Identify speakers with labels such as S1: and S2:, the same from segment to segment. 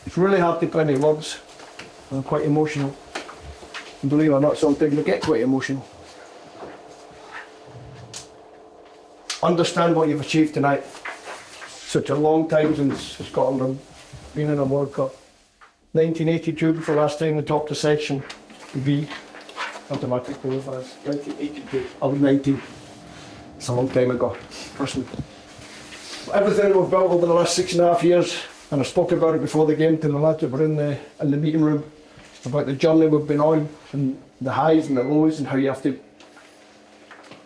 S1: It's really hard to put any words. I'm quite emotional. And believe it or not, sometimes I get quite emotional. Understand what you've achieved tonight. Such a long time since Scotland have been in a World Cup. 1982 was the last time they topped the section B. Automatic qualifiers. 1982. I was 19. It's a long time ago, personally. Everything that we've built over the last 6.5 years, and I spoke about it before the game to the lads that were in the meeting room, about the journey we've been on, and the highs and the lows, and how you have to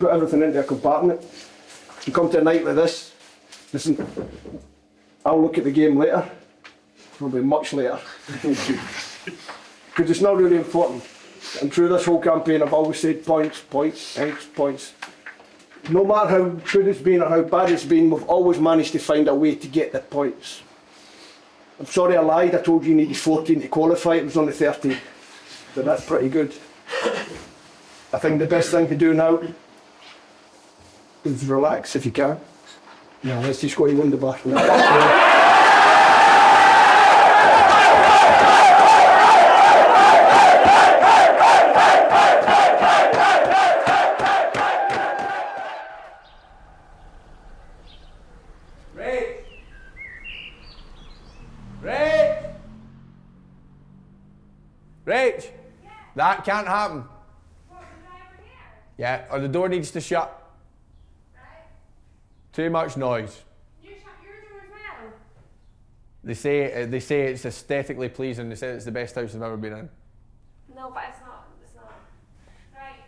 S1: put everything into a compartment. You come to a night like this, listen, I'll look at the game later, probably much later, because it's not really important. And through this whole campaign I've always said points, points, points. No matter how good it's been or how bad it's been, we've always managed to find a way to get the points. I'm sorry I lied, I told you needed 14 to qualify, it was only 13. But that's pretty good. I think the best thing to do now is relax if you can. Yeah, let's just go in the bathroom.
S2: Rach, that can't happen. Yeah, or the door needs to shut. Too much noise.
S3: You shut your door as well?
S2: They say it's aesthetically pleasing. They say it's the best house I've ever been in.
S3: No, but it's not. It's not. Right.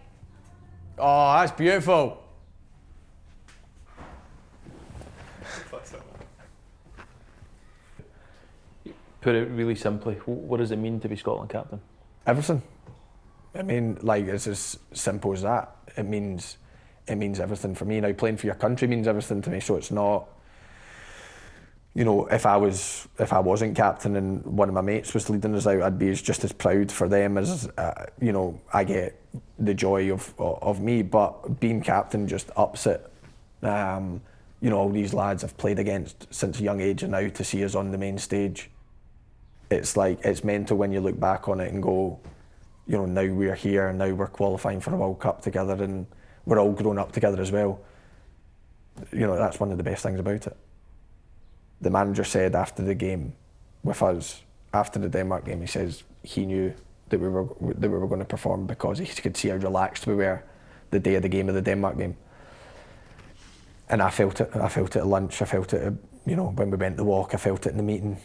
S2: Oh, that's beautiful.
S4: Put it really simply, what does it mean to be Scotland captain?
S2: Everything. I mean, like, it's as simple as that. It means everything for me. Now, playing for your country means everything to me, so it's not, you know, if I wasn't captain and one of my mates was leading us out, I'd be just as proud for them as, you know, I get the joy of me, but being captain just ups it. You know, all these lads I've played against since a young age, and now to see us on the main stage, it's like, it's mental when you look back on it and go, you know, now we're here and now we're qualifying for a World Cup together and we're all grown up together as well. You know, that's one of the best things about it. The manager said after the game with us, after the Denmark game, he says he knew that we were going to perform because he could see how relaxed we were the day of the game, of the Denmark game. And I felt it. I felt it at lunch. I felt it, you know, when we went to walk. I felt it in the meeting.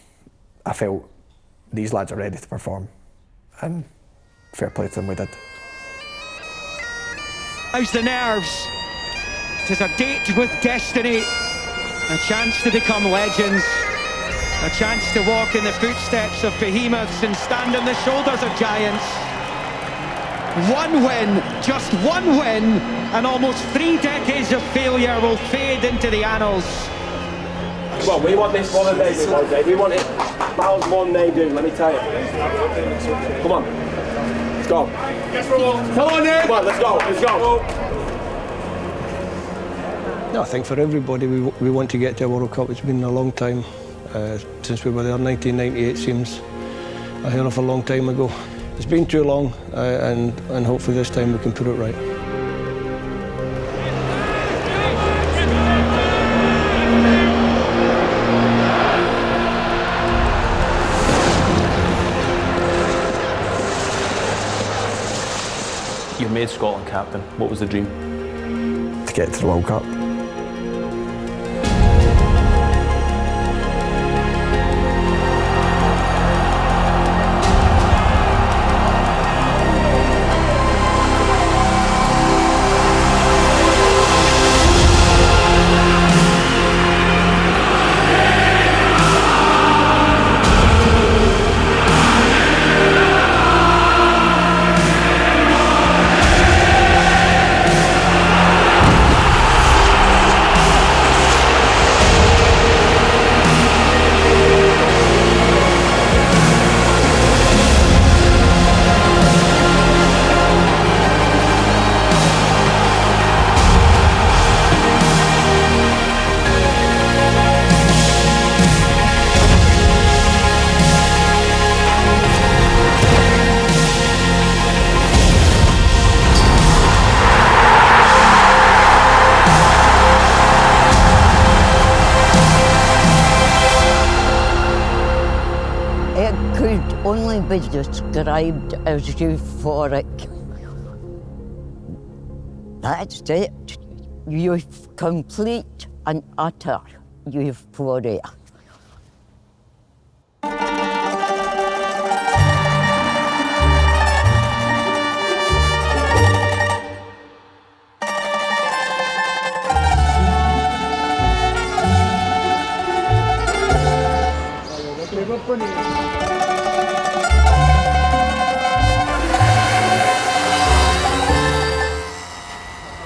S2: I felt these lads are ready to perform, and fair play to them, we did.
S5: How's the nerves? It is a date with destiny, a chance to become legends, a chance to walk in the footsteps of behemoths and stand on the shoulders of giants. One win, just one win, and almost 3 decades of failure will fade into the annals.
S6: Well, we want this more than they do, Jose. We want it miles more than they do, let me tell you. Come on. Let's go. Come on, Nick. Come on, let's go. Let's go.
S1: No, I think for everybody, we want to get to a World Cup. It's been a long time since we were there. 1998 seems a hell of a long time ago. It's been too long, and hopefully this time we can put it right.
S4: You made Scotland captain. What was the dream?
S2: To get to the World Cup.
S7: It could only be described as euphoric. That's it. Complete and utter euphoria.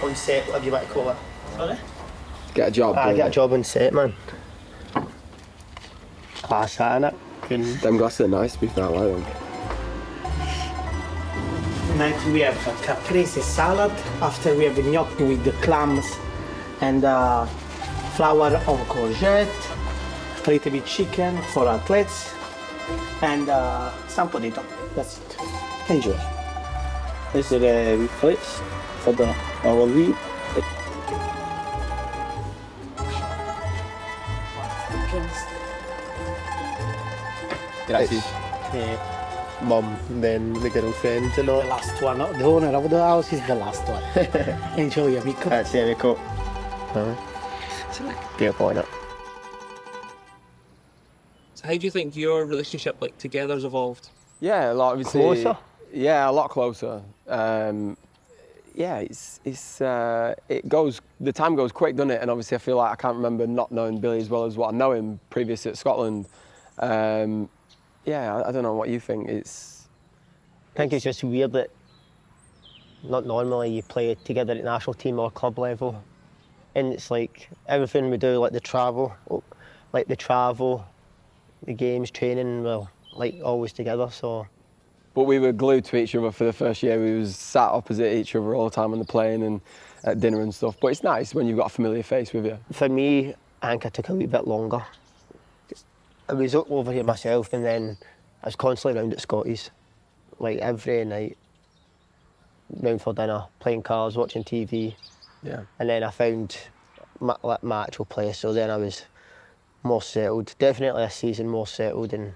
S8: On set, whatever you want to call it. Sorry?
S2: Get a job.
S8: Get a job on set, man. Class that, innit?
S2: Them glasses are nice, to be fair, I like them.
S8: Tonight we have a caprese salad. After we have gnocchi with the clams and flour of courgette, a little bit chicken for athletes, and some potato. That's it. Enjoy. This is the plates for our lead.
S2: Grazie.
S8: Mom, then the girlfriend, you know. The last one. The owner of the house is the last one. Enjoy, amico. Grazie, amico. Good point.
S9: So how do you think your relationship together's evolved?
S2: Yeah, a lot obviously.
S8: Closer?
S2: Yeah, a lot closer. Yeah, it goes. The time goes quick, doesn't it? And obviously, I feel like I can't remember not knowing Billy as well as what I know him previous at Scotland. Yeah, I don't know what you think.
S8: I think it's just weird that not normally you play together at national team or club level, and it's like everything we do, like the travel, the games, training, we're like always together. So.
S2: But we were glued to each other for the first year. We was sat opposite each other all the time on the plane and at dinner and stuff. But it's nice when you've got a familiar face with you.
S8: For me, I think it took a wee bit longer. I was over here myself, and then I was constantly around at Scotty's, like every night, round for dinner, playing cards, watching TV.
S2: Yeah.
S8: And then I found my actual place, so then I was more settled. Definitely a season more settled and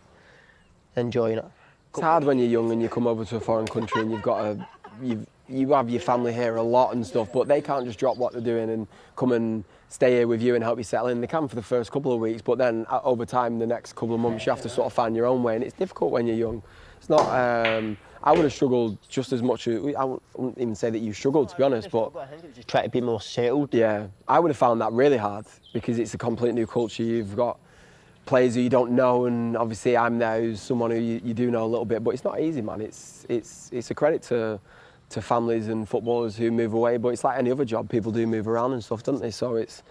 S8: enjoying it.
S2: It's hard when you're young and you come over to a foreign country and you have your family here a lot and stuff, but they can't just drop what they're doing and come and stay here with you and help you settle in. They can for the first couple of weeks, but then over time, the next couple of months, you have to sort of find your own way, and it's difficult when you're young. It's not. I would have struggled just as much. I wouldn't even say that you struggled, to be honest, but
S8: I think it was just trying to be more settled.
S2: Yeah, I would have found that really hard because it's a complete new culture. You've got players who you don't know, and obviously I'm there who's someone who you do know a little bit, but it's not easy, man. It's a credit to families and footballers who move away, but it's like any other job, people do move around and stuff, don't they? So it's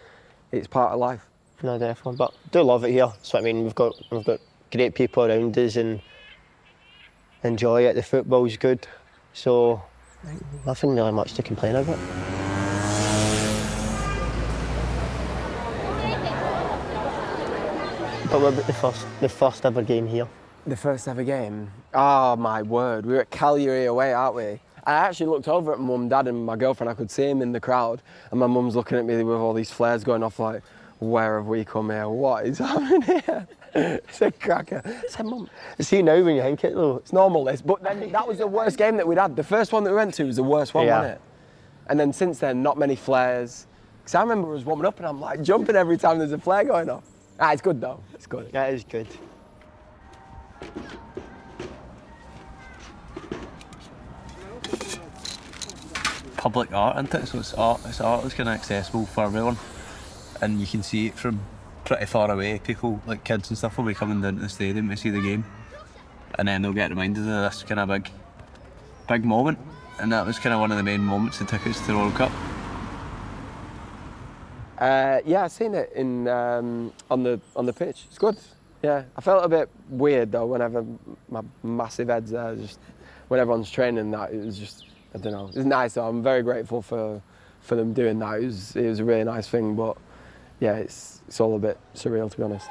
S2: part of life.
S8: No, definitely, but I do love it here. So I mean, we've got great people around us and enjoy it. The football's good, so nothing really much to complain about. But what about the first ever game here?
S2: The first ever game? Oh my word, we were at Cagliari away, aren't we? I actually looked over at mum, dad and my girlfriend. I could see him in the crowd, and my mum's looking at me with all these flares going off like, where have we come here? What is happening here? It's a cracker. I said, Mum,
S8: see now when you think it though,
S2: it's normal this, but then that was the worst game that we'd had. The first one that we went to was the worst one, wasn't it? And then since then, not many flares. Because I remember I was warming up and I'm like jumping every time there's a flare going off. It's good though, it's good.
S8: Yeah, it is good.
S10: Public art, isn't it? So it's art that's kind of accessible for everyone, and you can see it from pretty far away. People like kids and stuff will be coming down to the stadium to see the game, and then they'll get reminded of this kind of big moment, and that was kind of one of the main moments that took us to the World Cup.
S2: Yeah, I've seen it in on the pitch. It's good. Yeah, I felt a bit weird though whenever my massive head's there. Just when everyone's training, that it was just, I don't know. It's nice though. I'm very grateful for them doing that. It was a really nice thing, but yeah, it's all a bit surreal, to be honest.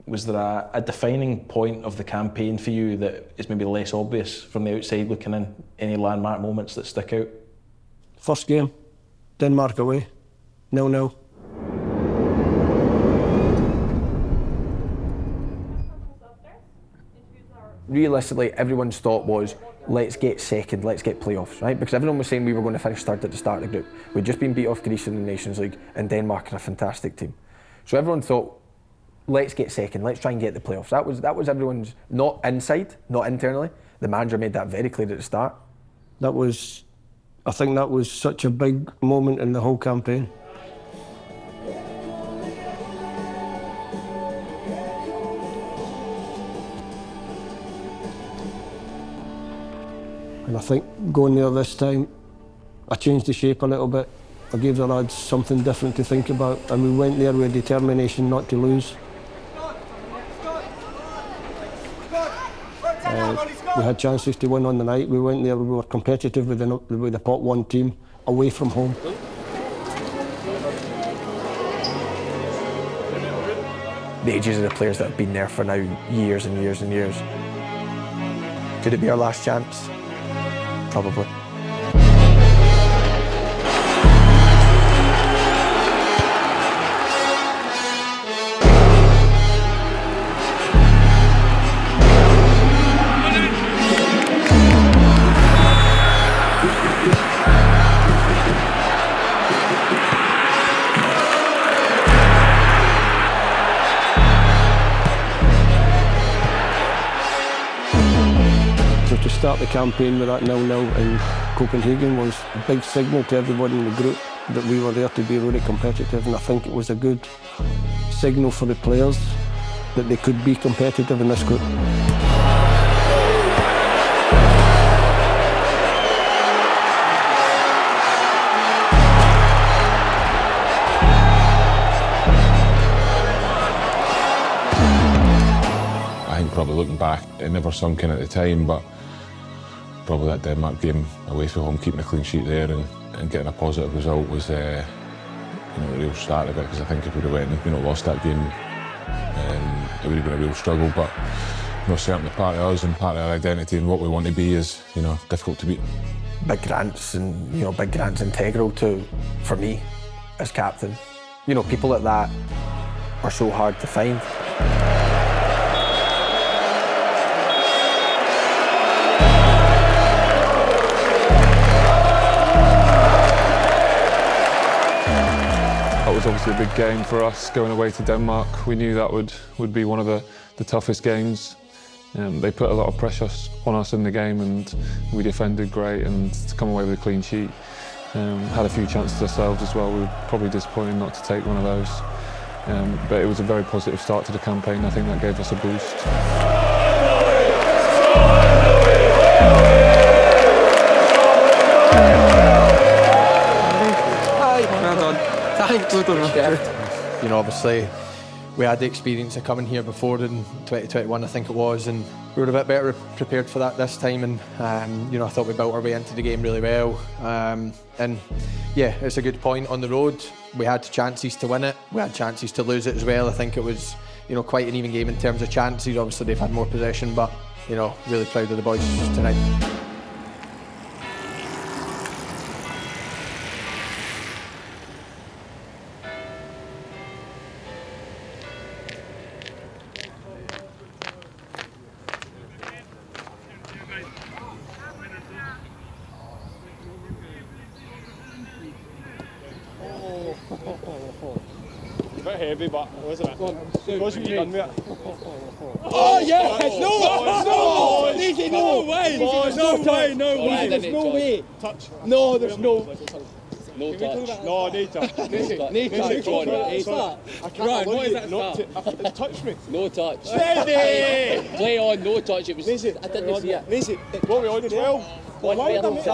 S4: Was there a defining point of the campaign for you that is maybe less obvious from the outside looking in? Any landmark moments that stick out?
S1: First game, Denmark away, 0-0.
S2: Realistically, everyone's thought was, let's get second, let's get playoffs, right? Because everyone was saying we were going to finish third at the start of the group. We'd just been beat off Greece in the Nations League, and Denmark are a fantastic team. So everyone thought, let's get second, let's try and get the playoffs. That was everyone's, not inside, not internally. The manager made that very clear at the start.
S1: I think that was such a big moment in the whole campaign. And I think going there this time, I changed the shape a little bit. I gave the lads something different to think about, and we went there with determination not to lose. We had chances to win on the night. We went there, we were competitive with the pot one team away from home.
S2: The ages of the players that have been there for now years and years and years. Could it be our last chance? Probably.
S1: To start the campaign with that 0-0 in Copenhagen was a big signal to everyone in the group that we were there to be really competitive, and I think it was a good signal for the players that they could be competitive in this group.
S11: I think probably looking back, it never sunk in at the time, but probably that Denmark game away from home, keeping a clean sheet there and getting a positive result was the real start of it, because I think if we'd have went and lost that game, it would have been a real struggle. But certainly part of us and part of our identity and what we want to be is difficult to beat.
S2: Big Grant's integral for me as captain. People like that are so hard to find.
S12: That was obviously a big game for us, going away to Denmark. We knew that would be one of the toughest games. They put a lot of pressure on us in the game, and we defended great, and to come away with a clean sheet. Had a few chances ourselves as well. We were probably disappointed not to take one of those. But it was a very positive start to the campaign. I think that gave us a boost.
S2: Obviously, we had the experience of coming here before in 2021, I think it was, and we were a bit better prepared for that this time. And I thought we built our way into the game really well. And yeah, it's a good point on the road. We had chances to win it. We had chances to lose it as well. I think it was, quite an even game in terms of chances. Obviously, they've had more possession, but really proud of the boys tonight.
S6: A bit heavy, but wasn't it? It wasn't you done with it.
S13: Oh yes! No way! There's no way!
S6: Touch.
S13: No, there's no.
S6: No touch. No, no touch.
S13: Right, what is that?
S6: It touched me.
S13: No touch.
S6: Steady!
S13: Play on, no touch. It was. I didn't see it.
S6: What were we on 12?
S13: On 19.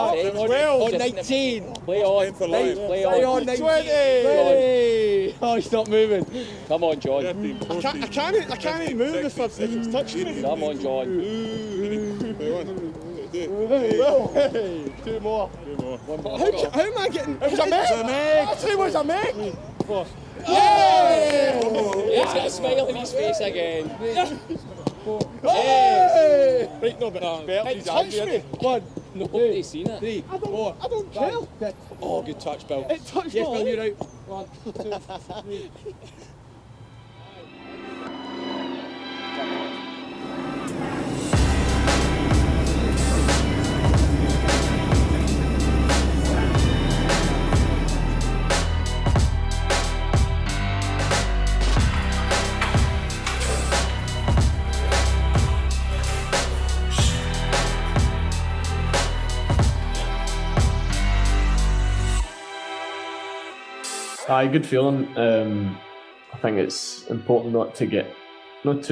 S13: Play on. Play on 19.
S6: 20.
S13: Oh, stop moving. Come on, John.
S6: I can't move if it's touching me.
S13: Come on, John.
S6: Two more.
S13: How am I getting?
S6: It was a meg. It was a meg.
S13: He's got a smile on his face again.
S6: Right, no, but
S13: it touched me. Nobody's seen it.
S14: 3, 4. I don't care.
S13: Oh, good touch, Bill.
S14: It touched
S13: Yes,
S14: my
S13: Bill,
S14: leg.
S13: you're out. 1, 2, 3.
S15: Aye, good feeling. I think it's important not too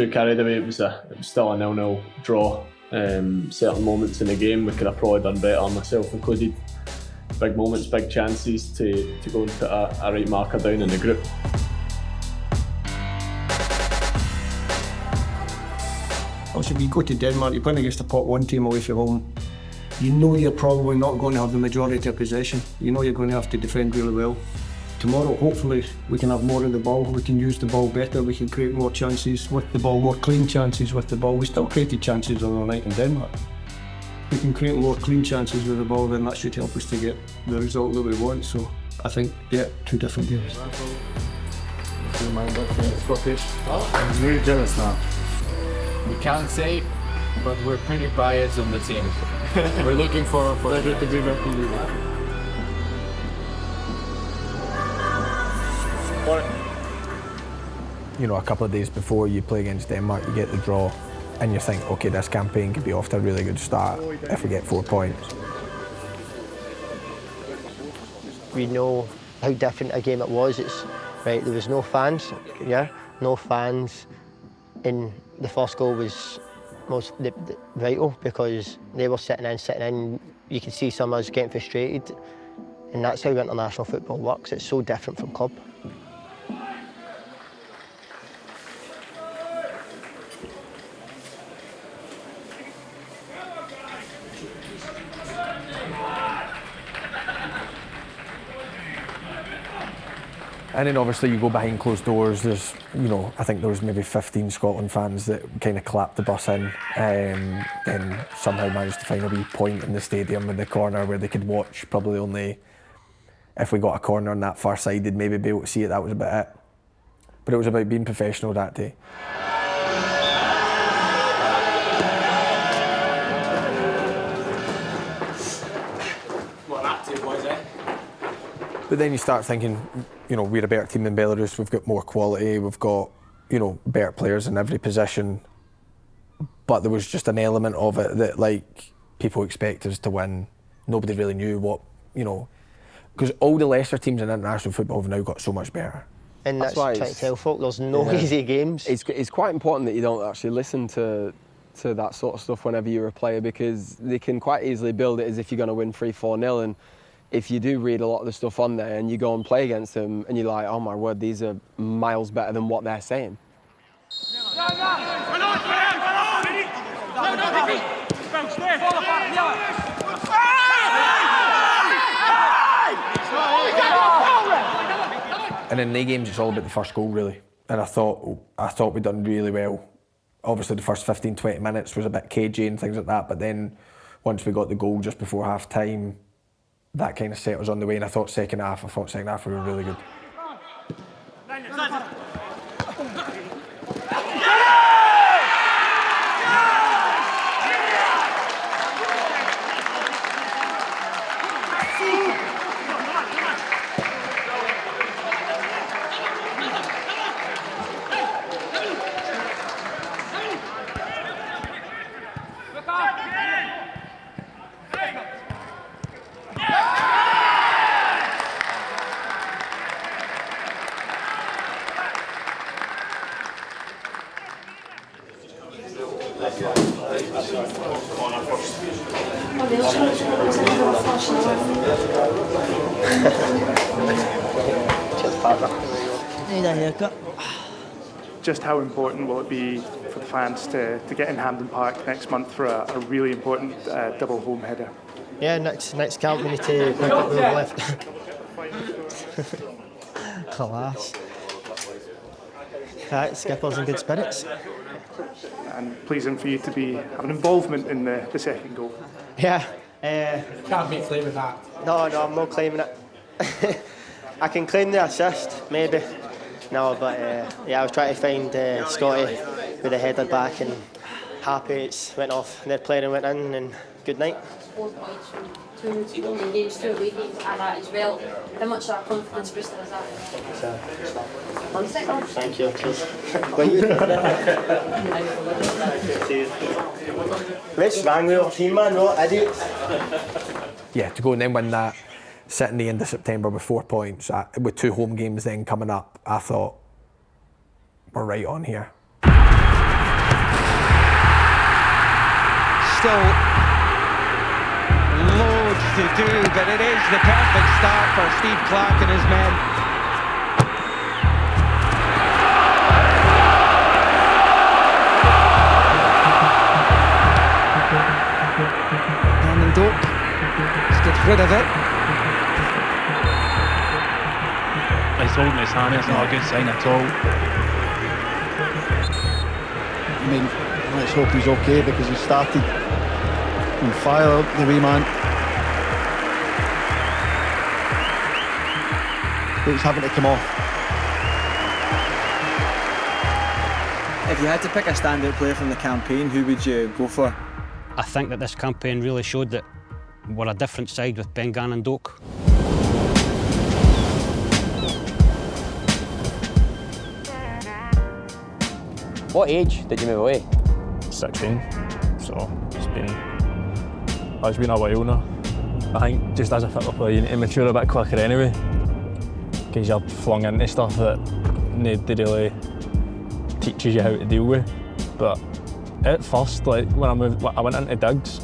S15: carried away. It was still a 0-0 draw. Certain moments in the game we could have probably done better, myself included. Big moments, big chances to go and put a right marker down in the group.
S1: Also, if you go to Denmark, you're playing against a pot 1 team away from home. You know you're probably not going to have the majority of possession. You know you're going to have to defend really well. Tomorrow, hopefully, we can have more of the ball, we can use the ball better, we can create more chances with the ball, more clean chances with the ball. We still created chances the other night in Denmark. We can create more clean chances with the ball, then that should help us to get the result that we want. So I think, yeah, 2 different games.
S16: I'm really jealous now. We can't say, but we're pretty biased on the team. We're looking for it to be represented.
S2: You know, a couple of days before you play against Denmark, you get the draw, and you think, okay, this campaign could be off to a really good start if we get 4 points.
S17: We know how different a game it was. There was no fans, no fans, and the first goal was most vital because they were sitting in. You could see some of us getting frustrated, and that's how international football works. It's so different from club.
S2: And then obviously you go behind closed doors, there's, you know, I think there was maybe 15 Scotland fans that kind of clapped the bus in, then somehow managed to find a wee point in the stadium in the corner where they could watch. Probably only, if we got a corner on that far side, they'd maybe be able to see it. That was about it. But it was about being professional that day. But then you start thinking, you know, we're a better team than Belarus, we've got more quality, we've got, you know, better players in every position. But there was just an element of it that, like, people expect us to win. Nobody really knew what, you know, because all the lesser teams in international football have now got so much better.
S17: And that's why trying to tell folk there's no easy games.
S18: It's quite important that you don't actually listen to that sort of stuff whenever you're a player, because they can quite easily build it as if you're going to win 3-4-0, and if you do read a lot of the stuff on there and you go and play against them and you're like, oh my word, these are miles better than what they're saying.
S2: And in the games, it's all about the first goal, really. And I thought we'd done really well. Obviously, the first 15, 20 minutes was a bit cagey and things like that, but then once we got the goal just before half-time, that kind of set us on the way, and I thought second half we were really good.
S17: Need a haircut.
S19: Just how important will it be for the fans to get in Hampden Park next month for a really important double home header?
S17: Yeah, next camp we need to pick up the left. Alas. Right, skipper's in good spirits.
S19: And pleasing for you to have an involvement in the second goal.
S17: Yeah,
S20: Can't be claiming that.
S17: No, I'm not claiming it. I can claim the assist, maybe. No, but yeah, I was trying to find Scotty with a header back, and happy it's went off. Their player went in, and good night.
S3: 4 points from 2 home games, 2 away games, and that as well. How much of a confidence booster is that? One second.
S17: Thank you. What's wrong with our team, man? What idiots?
S2: Yeah, to go and then win that, sitting the end of September with 4 points, with 2 home games then coming up, I thought, we're right on here.
S5: Still loads to do, but it is the perfect start for Steve Clarke and his men. Doak gets rid of it.
S21: He's holding his hand, it's not a good sign at all.
S22: I mean, let's hope he's okay, because he started on fire, the wee man. It's having to come off.
S23: If you had to pick a standout player from the campaign, who would you go for?
S24: I think that this campaign really showed that we're a different side with Ben Gannon and Doak.
S25: What age did you move away?
S21: 16, so it's been a while now. I think just as a football player you need to mature a bit quicker anyway, because you're flung into stuff that nobody really teaches you how to deal with. But at first, like when I went into digs,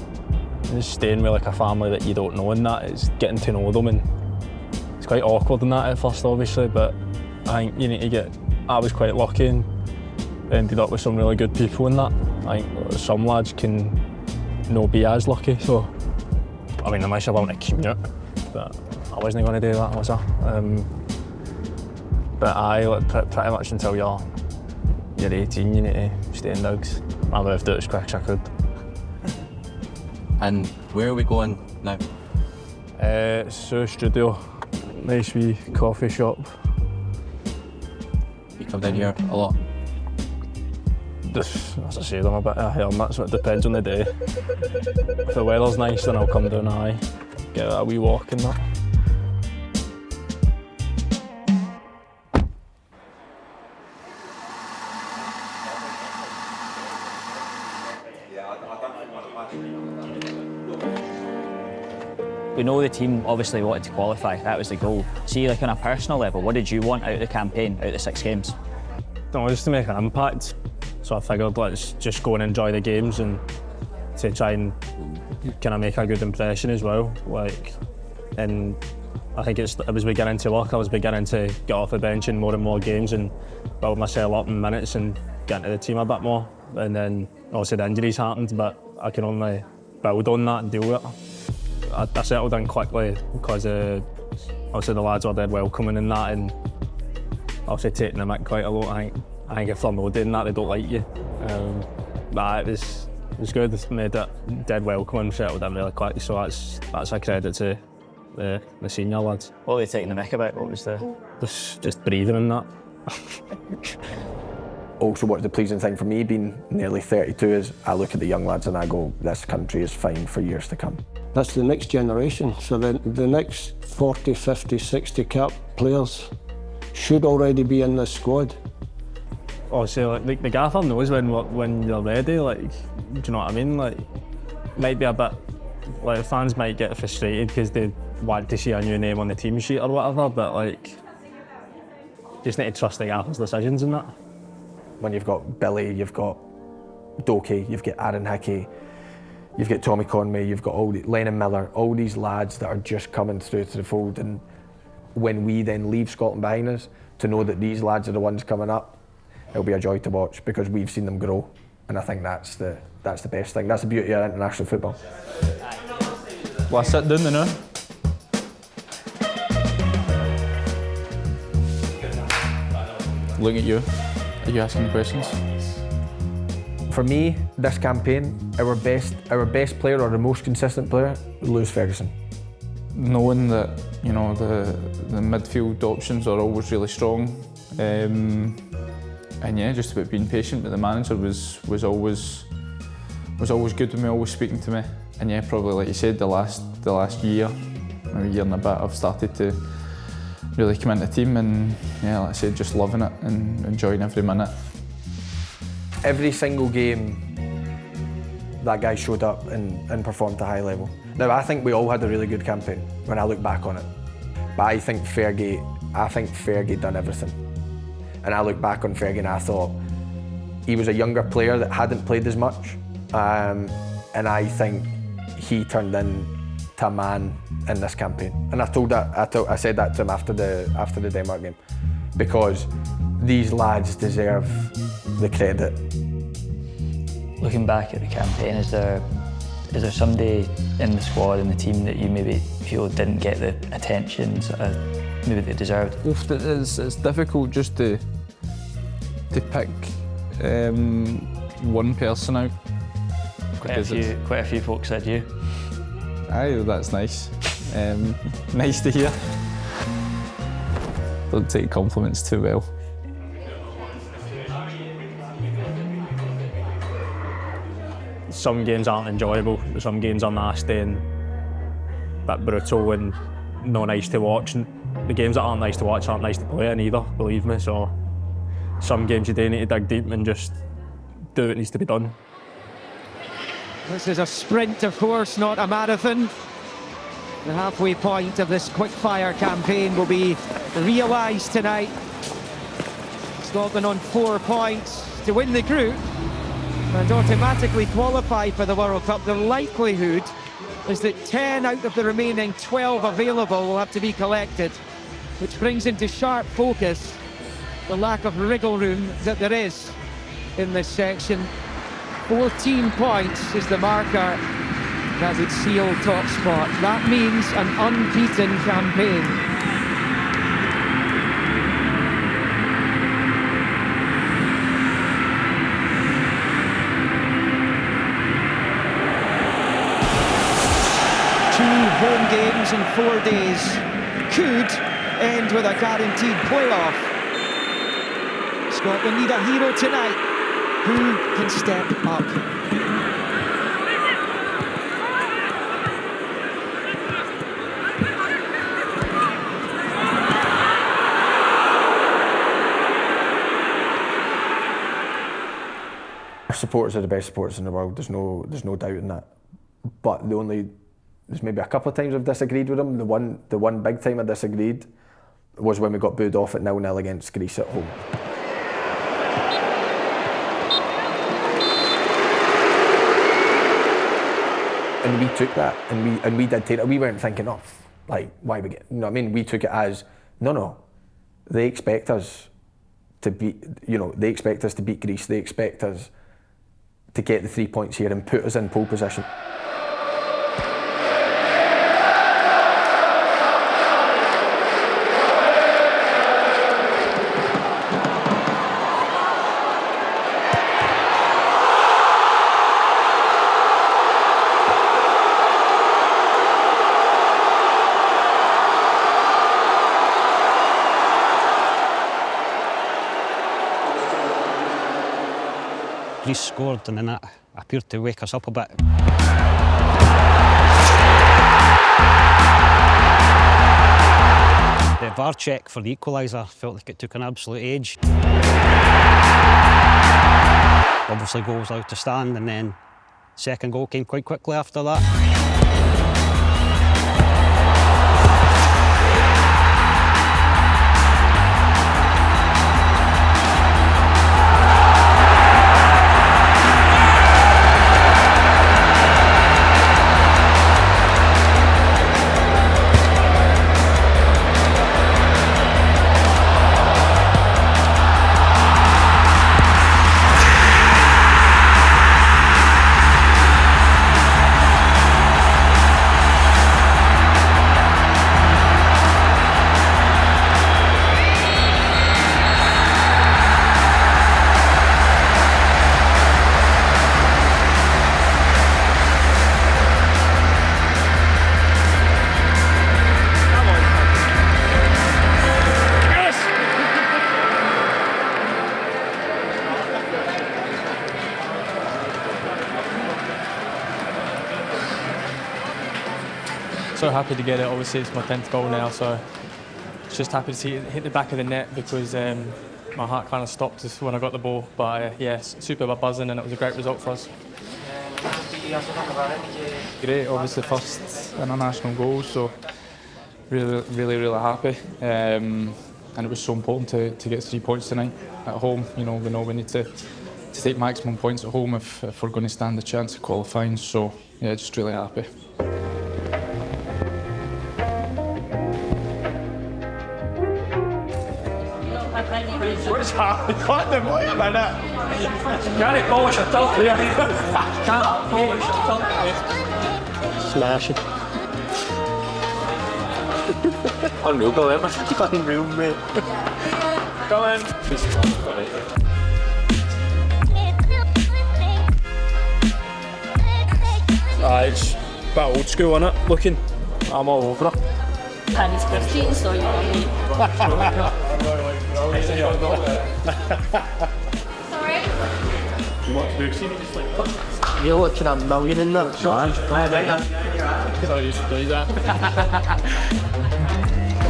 S21: just staying with like a family that you don't know and that, it's getting to know them, and it's quite awkward and that at first obviously, but I think you need to get, I was quite lucky and ended up with some really good people in that. I think some lads can not be as lucky, so I mean unless you're willing to commute, but I wasn't going to do that, was I? But like, pretty much until you're 18 you need to stay in digs. I moved out as quick as I could.
S10: And where are we going now?
S21: Sue Studio, nice wee coffee shop.
S10: You come down here a lot?
S21: As I say, I'm a bit of a hermit, so it depends on the day. If the weather's nice, then I'll come down high, get a wee walk and that.
S26: We know the team obviously wanted to qualify, that was the goal. See, like on a personal level, what did you want out of the campaign, out of the 6 games?
S21: No, just to make an impact. So I figured let's just go and enjoy the games and to try and kind of make a good impression as well. And I think it was beginning to work. I was beginning to get off the bench in more and more games and build myself up in minutes and get into the team a bit more. And then obviously the injuries happened, but I can only build on that and deal with it. I settled in quickly because obviously the lads were dead welcoming in that, and obviously taking them in quite a lot. I think if they're not doing that, they don't like you. But it was good. It made it dead welcoming, settled in really quick. So that's a credit to the senior lads.
S26: What were they taking the mick about? What was the?
S21: Just breathing and that.
S2: Also, what's the pleasing thing for me being nearly 32 is I look at the young lads and I go, this country is fine for years to come.
S27: That's the next generation, so the next 40, 50, 60 cap players should already be in this squad.
S21: Obviously, like the gaffer knows when you're ready, like, do you know what I mean? Like, might be a bit, like fans might get frustrated because they want to see a new name on the team sheet or whatever, but like, just need to trust the gaffer's decisions in that.
S2: When you've got Billy, you've got Doakey, you've got Aaron Hickey, you've got Tommy Conway, you've got Lennon Miller, all these lads that are just coming through to the fold, and when we then leave Scotland behind us, to know that these lads are the ones coming up, it'll be a joy to watch because we've seen them grow, and I think that's the best thing. That's the beauty of international football.
S4: Well, I sit down now. Looking at you. Are you asking me questions?
S2: For me, this campaign, our best player or the most consistent player, Lewis Ferguson.
S6: Knowing that the midfield options are always really strong, and yeah, just about being patient. But the manager was always good with me, always speaking to me. And yeah, probably like you said, the last year, maybe a year and a bit, I've started to really come into the team, and yeah, like I said, just loving it and enjoying every minute.
S2: Every single game, that guy showed up and performed at a high level. Now, I think we all had a really good campaign when I look back on it. But I think Fergie done everything. And I look back on Fergie and I thought he was a younger player that hadn't played as much. And I think he turned into a man in this campaign. And I said that to him after the Denmark game, because these lads deserve the credit.
S26: Looking back at the campaign, is there somebody in the squad and the team that you maybe feel didn't get the attention maybe they deserved?
S6: It's difficult just to pick one person out.
S26: Quite a few folks said you.
S6: Aye, that's nice. Nice to hear. Don't take compliments too well.
S21: Some games aren't enjoyable, some games are nasty and a bit brutal and not nice to watch. And the games that aren't nice to watch aren't nice to play in either, believe me. So some games you do need to dig deep and just do what needs to be done.
S5: This is a sprint, of course, not a marathon. The halfway point of this quick-fire campaign will be realised tonight. Scotland on 4 points to win the group and automatically qualify for the World Cup. The likelihood is that 10 out of the remaining 12 available will have to be collected, which brings into sharp focus the lack of wriggle room that there is in this section. 14 points is the marker as it sealed top spot. That means an unbeaten campaign. Home games in 4 days could end with a guaranteed playoff. Scotland need a hero tonight. Who can step up?
S2: Our supporters are the best supporters in the world. There's no doubt in that. But there's maybe a couple of times I've disagreed with them. The one big time I disagreed was when we got booed off at 0-0 against Greece at home. And we took that, and we did take it. We weren't thinking, oh, like, why we get, you know what I mean? We took it as, no, they expect us to beat, they expect us to beat Greece. They expect us to get the 3 points here and put us in pole position.
S24: Greece scored and then that appeared to wake us up a bit. The VAR check for the equaliser felt like it took an absolute age. Obviously goal was allowed to stand, and then second goal came quite quickly after that.
S7: so happy to get it. Obviously, it's my 10th goal now, so just happy to see it hit the back of the net because my heart kind of stopped when I got the ball. But yeah, super buzzing, and it was a great result for us.
S6: Great, obviously first international goal, so really happy. And it was so important to get 3 points tonight at home. You know, we need to take maximum points at home if we're going to stand a chance of qualifying. So yeah, just really happy.
S1: What's happening? What the boy about that? Can't polish a top there. Can't polish a top.
S17: Smashing.
S1: Unreal, go in. Unreal, mate. Come in.
S7: It's a bit old school, innit? Looking, I'm all over it.
S3: And he's 15, so you know me. Sorry?
S17: You're looking at a million in that.
S7: Sorry, do that.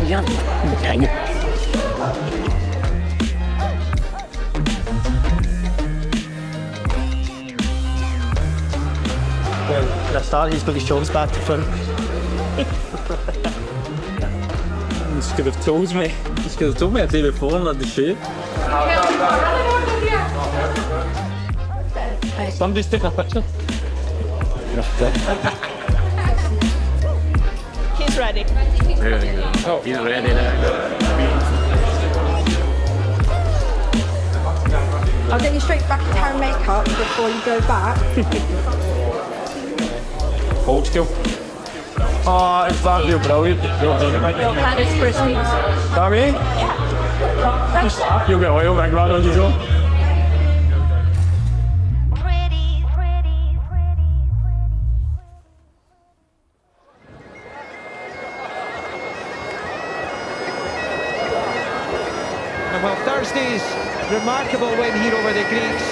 S17: Yeah. Well, at the start, he's got his shoulders back to front.
S7: You could have told me. You could have told me a day before and I'd have shoot. Somebody's taking a picture.
S8: He's ready.
S7: Very good. Oh, he's ready now.
S8: I'll get you straight back to hair and makeup before you go back.
S7: Old school. Oh, it's absolutely brilliant.
S8: And it's crispy.
S7: Tommy?
S8: Yeah.
S7: You'll get oil back right on you go.
S5: Well, Thursday's remarkable win here over the Greeks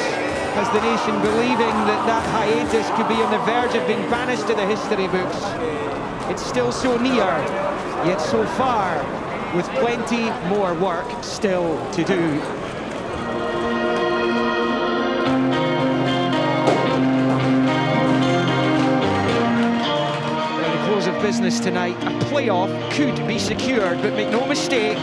S5: has the nation believing that hiatus could be on the verge of being banished to the history books. It's still so near, yet so far, with plenty more work still to do. At the close of business tonight, a playoff could be secured, but make no mistake,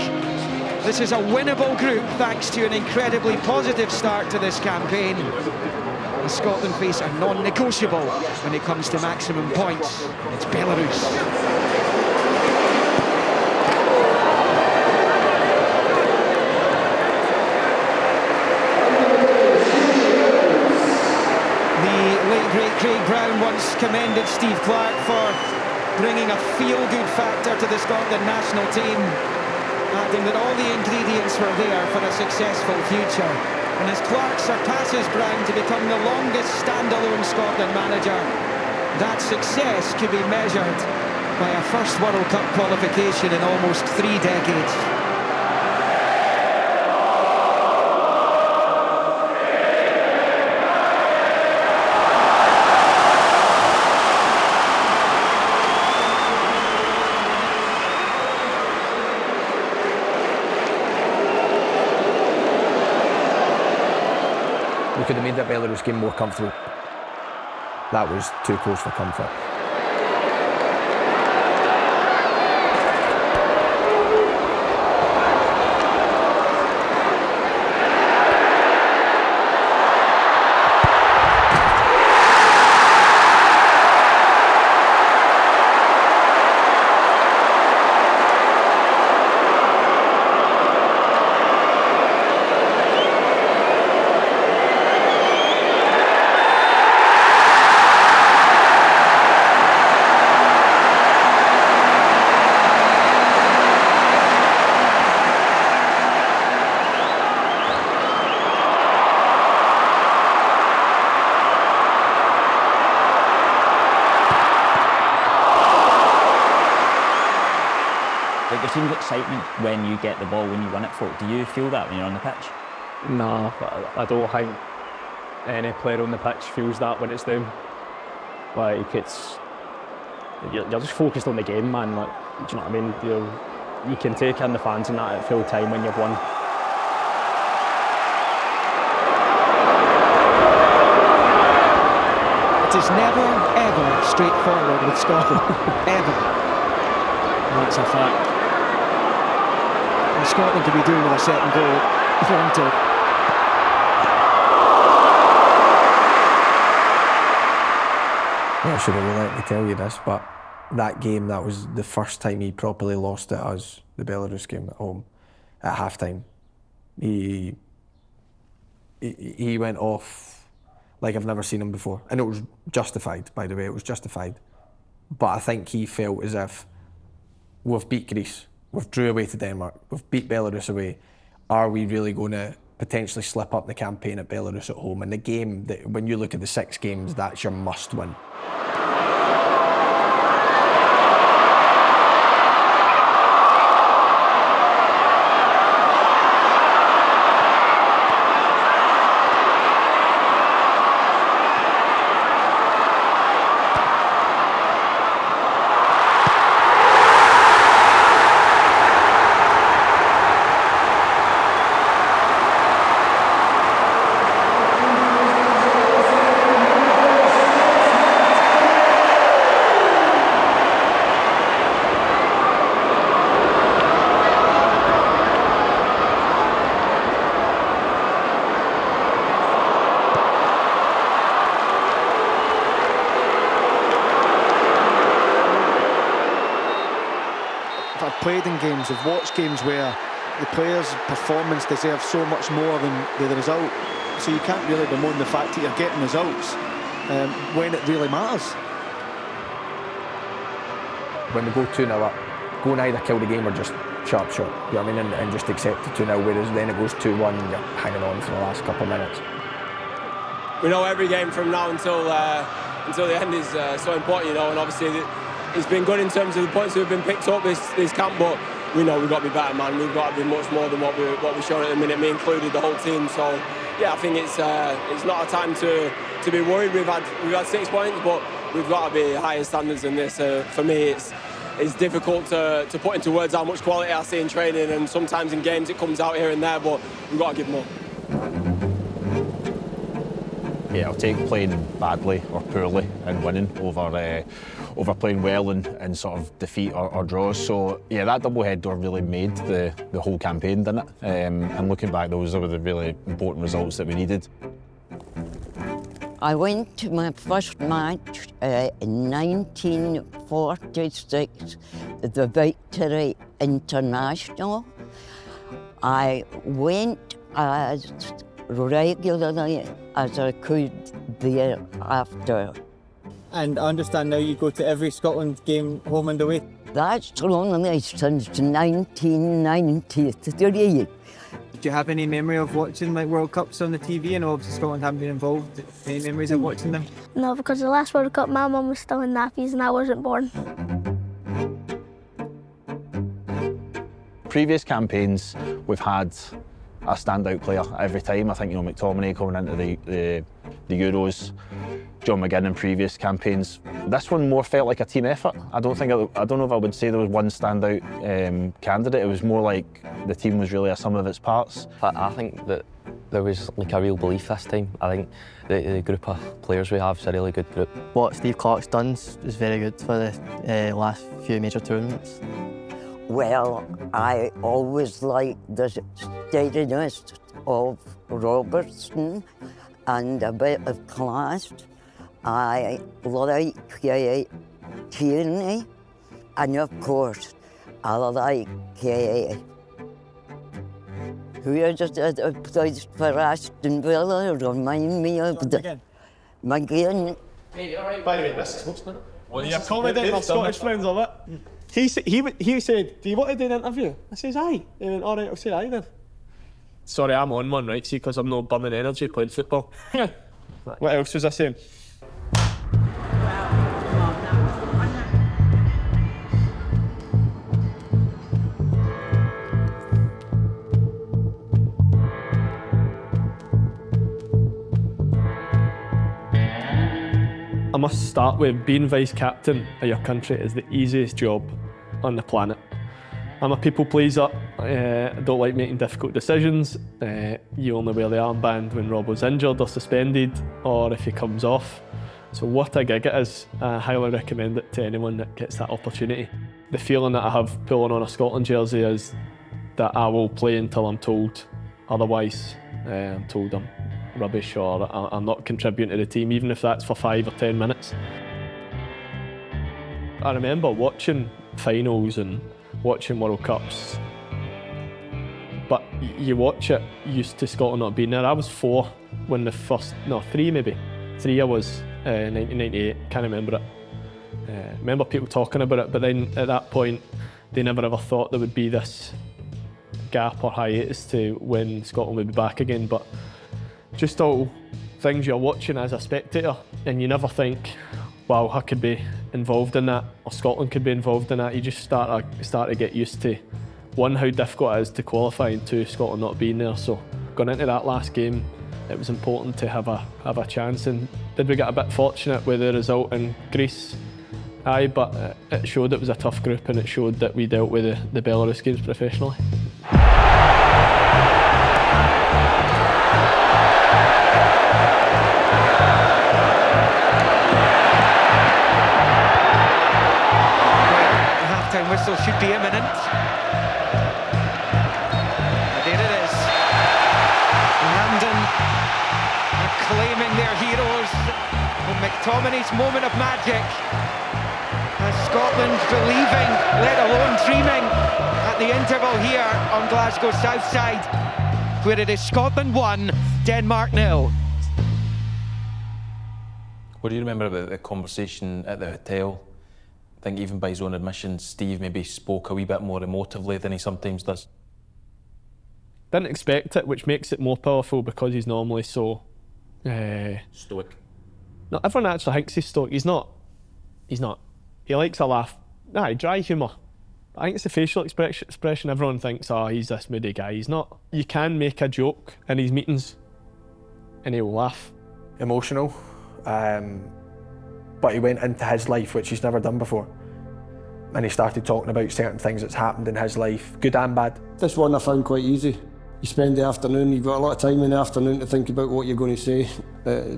S5: this is a winnable group thanks to an incredibly positive start to this campaign. And Scotland face a non-negotiable when it comes to maximum points. It's Belarus. The late great Craig Brown once commended Steve Clarke for bringing a feel-good factor to the Scotland national team, adding that all the ingredients were there for a successful future. And as Clarke surpasses Brown to become the longest standalone Scotland manager, that success could be measured by a first World Cup qualification in almost 3 decades.
S2: We could have made that Belarus game more comfortable. That was too close for comfort.
S9: Like, there seems excitement when you get the ball, when you win it, folk. Do you feel that when you're on the pitch?
S15: Nah, I don't think any player on the pitch feels that when it's them. Like,
S11: you're just focused on the game, man. Like, do you know what I mean? You can take in the fans and that at full time when you've won.
S5: It is never, ever straightforward with Scotland. Ever. That's a fact. And Scotland could be doing with a second goal if they want to.
S2: I should have let me tell you this, but that game, that was the first time he properly lost at us, the Belarus game at home, at half-time. He went off like I've never seen him before. And it was justified, by the way, it was justified. But I think he felt as if we've beat Greece, we've drew away to Denmark, we've beat Belarus away. Are we really going to potentially slip up the campaign at Belarus at home? And the game, that when you look at the 6 games, that's your must-win.
S22: I've played in games, I've watched games where the players' performance deserves so much more than the result. So you can't really bemoan the fact that you're getting results when it really matters.
S2: When we go 2-0 up, go and either kill the game or just sharp shot, you know what I mean, and just accept the 2-0, whereas then it goes 2-1 and you're hanging on for the last couple of minutes.
S12: We know every game from now until the end is so important, you know, and obviously it's been good in terms of the points that have been picked up this camp, but we know we've got to be better, man. We've got to be much more than what we're showing at the minute, me included, the whole team. So yeah, I think it's not a time to be worried. We've had 6 points, but we've got to be higher standards than this. For me, it's difficult to put into words how much quality I see in training, and sometimes in games it comes out here and there, but we've got to give more.
S4: Yeah, I'll take playing badly or poorly and winning over playing well and sort of defeat or draws. So yeah, that double head door really made the whole campaign, didn't it? And looking back, those were the really important results that we needed.
S13: I went to my first match in 1946, the Victory International. I went as regularly as I could thereafter.
S23: And I understand now you go to every Scotland game home and away.
S13: That's only since 1993.
S23: Do you have any memory of watching like World Cups on the TV? And obviously Scotland haven't been involved. Any memories of watching them?
S14: No, because the last World Cup my mum was still in nappies and I wasn't born.
S4: Previous campaigns, we've had a standout player every time. I think, you know, McTominay coming into the Euros, John McGinn in previous campaigns. This one more felt like a team effort. I don't know if I would say there was one standout candidate. It was more like the team was really a sum of its parts.
S25: I think that there was like a real belief this time. I think the group of players we have is a really good group.
S16: What Steve Clarke's done is very good for the last few major tournaments.
S13: Well, I always liked the steadiness of Robertson and a bit of class. I like Tierney, and of course, I like whoever plays for Aston Villa. Remind me of the McGinn.
S1: By the way, this is what's not. Well, you're commenting my Scottish friends on it. He said, "Do you want to do an interview?" I says, "Aye." He went, "All right, I'll say aye then." Sorry, I'm on one, right? See, because I'm not burning energy playing football. What else was I saying?
S11: I must start with being vice-captain of your country is the easiest job on the planet. I'm a people pleaser. I don't like making difficult decisions. You only wear the armband when Robbo's injured or suspended, or if he comes off. So what a gig it is. I highly recommend it to anyone that gets that opportunity. The feeling that I have pulling on a Scotland jersey is that I will play until I'm told otherwise. I'm told I'm rubbish or I'm not contributing to the team, even if that's for 5 or 10 minutes. I remember watching finals and watching World Cups, but you watch it used to Scotland not being there. I was 4 when the first, no 3 maybe, 3 I was, 1998, can't remember it. Remember people talking about it, but then at that point they never ever thought there would be this gap or hiatus to when Scotland would be back again. But just all things you're watching as a spectator and you never think, wow, I could be involved in that, or Scotland could be involved in that. You just start to get used to, 1, how difficult it is to qualify, and 2, Scotland not being there. So going into that last game, it was important to have a chance. And did we get a bit fortunate with the result in Greece? Aye, but it showed it was a tough group, and it showed that we dealt with the Belarus games professionally.
S5: Half-time whistle should be imminent. There it is. London acclaiming their heroes. Well, McTominay's moment of magic. As Scotland believing, let alone dreaming, at the interval here on Glasgow South Side, where it is Scotland 1, Denmark 0.
S10: What do you remember about the conversation at the hotel? I think even by his own admission, Steve maybe spoke a wee bit more emotively than he sometimes does.
S11: Didn't expect it, which makes it more powerful because he's normally so...
S10: stoic.
S11: No, everyone actually thinks he's stoic. He's not. He likes a laugh. Nah, dry humour. I think it's the facial expression. Everyone thinks, oh, he's this moody guy. He's not. You can make a joke in his meetings and he'll laugh.
S2: Emotional, but he went into his life, which he's never done before. And he started talking about certain things that's happened in his life, good and bad.
S1: This one I found quite easy. You spend the afternoon, you've got a lot of time in the afternoon to think about what you're going to say.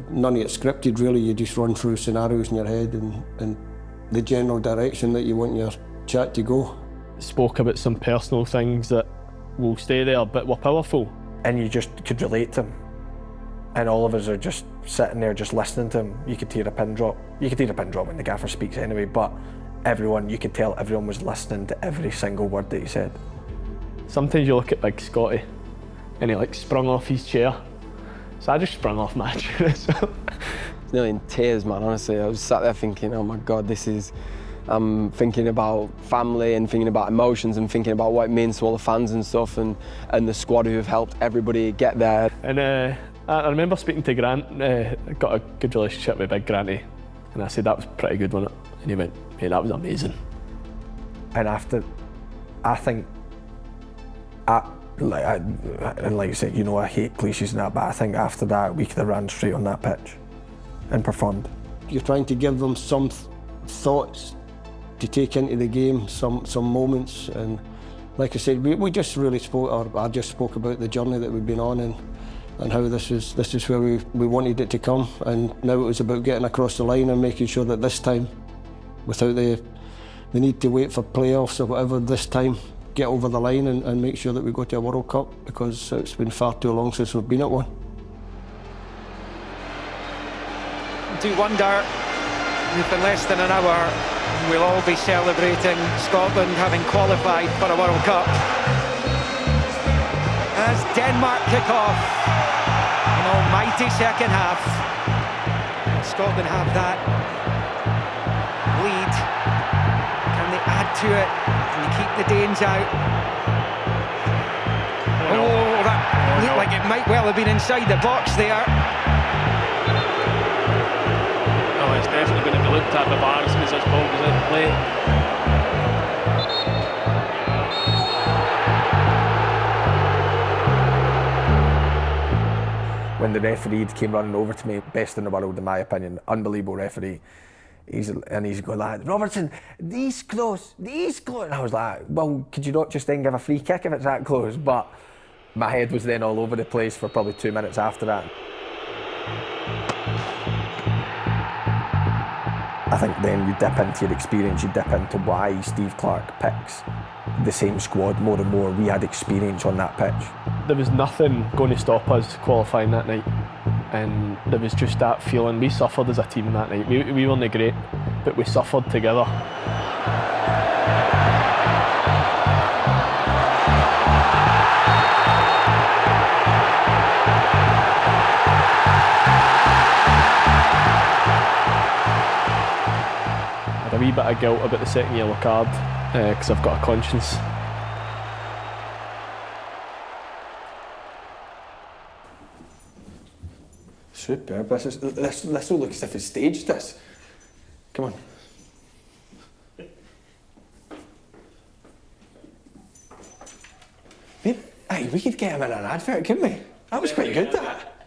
S1: None of it's scripted really, you just run through scenarios in your head and the general direction that you want your chat to go.
S11: Spoke about some personal things that will stay there but were powerful.
S2: And you just could relate to him. And all of us are just sitting there just listening to him. You could hear a pin drop. You could hear a pin drop when the gaffer speaks anyway, but you could tell everyone was listening to every single word that he said.
S11: Sometimes you look at Big Scotty and he sprung off his chair. So I just sprung off my chair as well.
S18: Nearly in tears, man, honestly. I was sat there thinking, oh my God, I'm thinking about family and thinking about emotions and thinking about what it means to all the fans and stuff and the squad who have helped everybody get there.
S11: And I remember speaking to Grant, I got a good relationship with Big Granty, and I said that was pretty good, wasn't it? And he went, yeah, that was amazing.
S2: And after, I think, like you said, you know, I hate cliches and that, but I think after that we could have ran straight on that pitch and performed.
S1: You're trying to give them some thoughts to take into the game, some moments, and like I said, we just really spoke, or I just spoke about the journey that we've been on and how this is where we wanted it to come, and now it was about getting across the line and making sure that this time, without the need to wait for playoffs or whatever, this time get over the line and make sure that we go to a World Cup, because it's been far too long since we've been at one.
S5: Do wonder if in less than an hour we'll all be celebrating Scotland having qualified for a World Cup. As Denmark kick off an almighty second half, Scotland have that lead. Can they add to it? Can they keep the Danes out? Oh, that looked like it might well have been inside the box there.
S11: Oh, it's definitely going to be looked at by VAR as soon as this ball goes out of play.
S2: when the referee came running over to me, best in the world in my opinion, unbelievable referee. He's going like, Robertson, these close. And I was like, well, could you not just then give a free kick if it's that close? But my head was then all over the place for probably 2 minutes after that. I think then you dip into your experience, you dip into why Steve Clarke picks the same squad more and more. We had experience on that pitch.
S11: There was nothing going to stop us qualifying that night, and there was just that feeling. We suffered as a team that night. We weren't great, but we suffered together. I had a wee bit of guilt about the second yellow card because I've got a conscience.
S2: Superb. This will look as if it's staged, this. Come on. Maybe, aye, we could get him in an advert, couldn't we? That was quite good, that.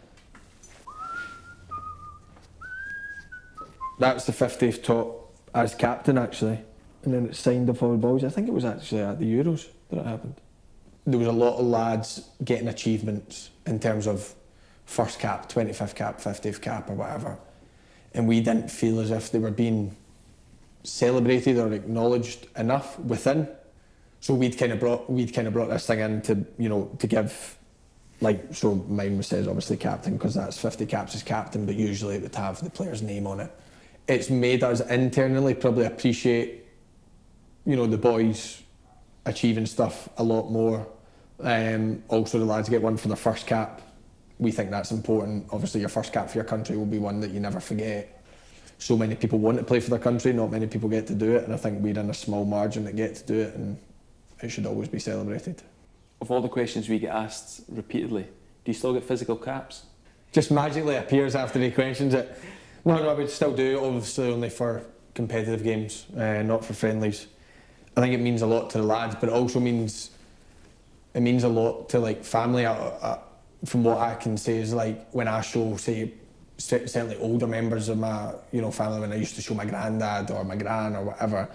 S2: That was the 50th top as captain, actually. And then it signed off all the boys. I think it was actually at the Euros that it happened. There was a lot of lads getting achievements in terms of first cap, 25th cap, 50th cap or whatever. And we didn't feel as if they were being celebrated or acknowledged enough within. So we'd kind of brought this thing in to, you know, to give, like, so mine says obviously captain because that's 50 caps as captain, but usually it would have the player's name on it. It's made us internally probably appreciate, you know, the boys achieving stuff a lot more. Also the lads get one for their first cap. We think that's important. Obviously your first cap for your country will be one that you never forget. So many people want to play for their country, not many people get to do it, and I think we're in a small margin that get to do it, and it should always be celebrated.
S6: Of all the questions we get asked repeatedly, do you still get physical caps?
S2: Just magically appears after the questions. No, I would still do it, obviously only for competitive games, not for friendlies. I think it means a lot to the lads, but it also means a lot to like family. From what I can say is like when I show, say, certainly older members of my, you know, family, when I used to show my granddad or my gran or whatever,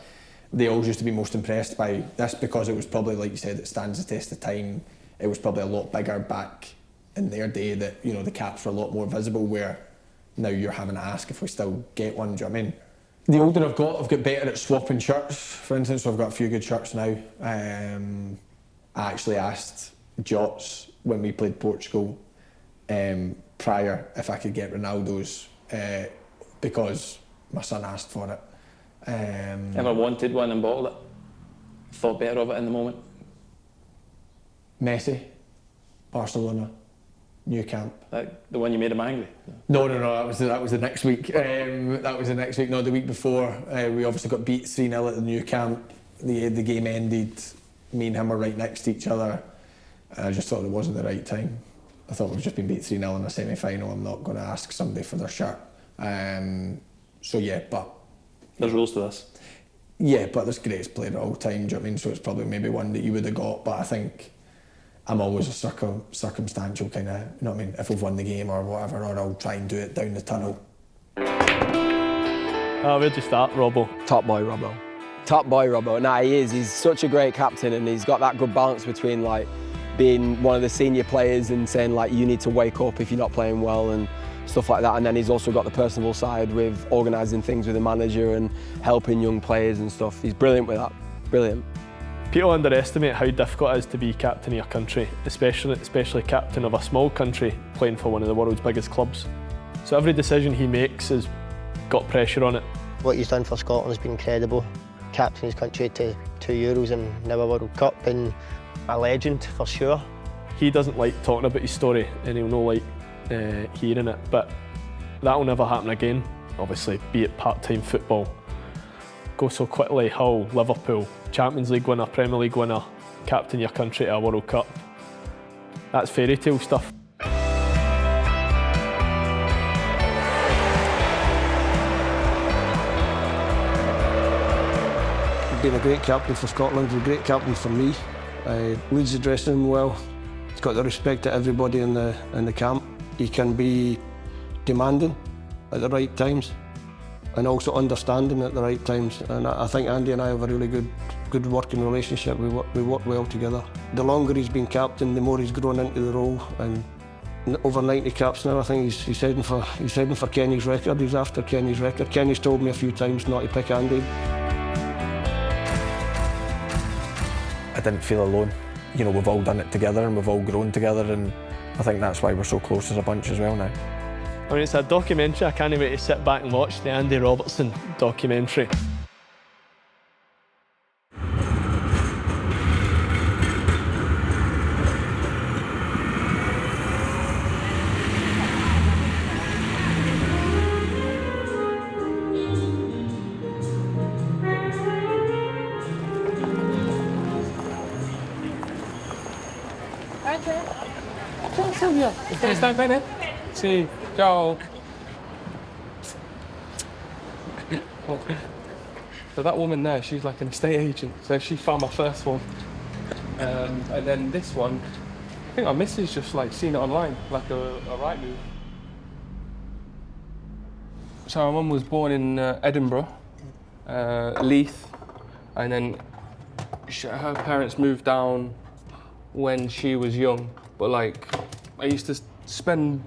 S2: they always used to be most impressed by this because it was probably, like you said, it stands the test of time. It was probably a lot bigger back in their day that, you know, the caps were a lot more visible, where now you're having to ask if we still get one, do you know what I mean? The older I've got better at swapping shirts, for instance, so I've got a few good shirts now. I actually asked Jots when we played Portugal prior if I could get Ronaldo's because my son asked for it.
S6: Ever wanted one and bottled it? Thought better of it in the moment?
S2: Messi, Barcelona, New Camp.
S6: Like the one you made him angry?
S2: No, that was the next week. That was the next week. No, the week before we obviously got beat 3-0 at the New Camp. The game ended. Me and him were right next to each other. I just thought it wasn't the right time. I thought we've just been beat 3-0 in a semi-final. I'm not going to ask somebody for their shirt. So yeah, but
S6: there's rules to this.
S2: Yeah, but there's greatest player at all time. Do you know what I mean? So it's probably maybe one that you would have got. But I think I'm always a circumstantial kind of. You know what I mean? If we've won the game or whatever, or I'll try and do it down the tunnel.
S11: Where'd you start, Robbo?
S18: Top boy, Robbo. Top boy, Robbo. Nah, he is. He's such a great captain, and he's got that good balance between like being one of the senior players and saying like you need to wake up if you're not playing well and stuff like that. And then he's also got the personable side with organising things with the manager and helping young players and stuff. He's brilliant with that. Brilliant.
S11: People underestimate how difficult it is to be captain of your country, especially captain of a small country playing for one of the world's biggest clubs. So every decision he makes has got pressure on it.
S17: What he's done for Scotland has been incredible. Captain his country to 2 Euros and now a World Cup, and a legend for sure.
S11: He doesn't like talking about his story and he'll not like hearing it, but that will never happen again. Obviously, be it part-time football. Go so quickly. Hull, Liverpool, Champions League winner, Premier League winner, captain your country to a World Cup. That's fairy tale stuff.
S1: Been a great captain for Scotland, a great captain for me. Leads the dressing room well. He's got the respect of everybody in the camp. he can be demanding at the right times and also understanding at the right times. And I think Andy and I have a really good working relationship. We work well together. The longer he's been captain, the more he's grown into the role. And over 90 caps now, I think he's heading for Kenny's record. He's after Kenny's record. Kenny's told me a few times not to pick Andy.
S2: I didn't feel alone. You know, we've all done it together and we've all grown together, and I think that's why we're so close as a bunch as well now.
S11: I mean, it's a documentary. I can't wait to sit back and watch the Andy Robertson documentary.
S7: Stai bene? Sì, ciao. So that woman there, she's like an estate agent. So she found my first one. And then this one, I think my missus just like seen it online, like a right move. So my mum was born in Edinburgh, Leith, and then her parents moved down when she was young. But like, I used to spend,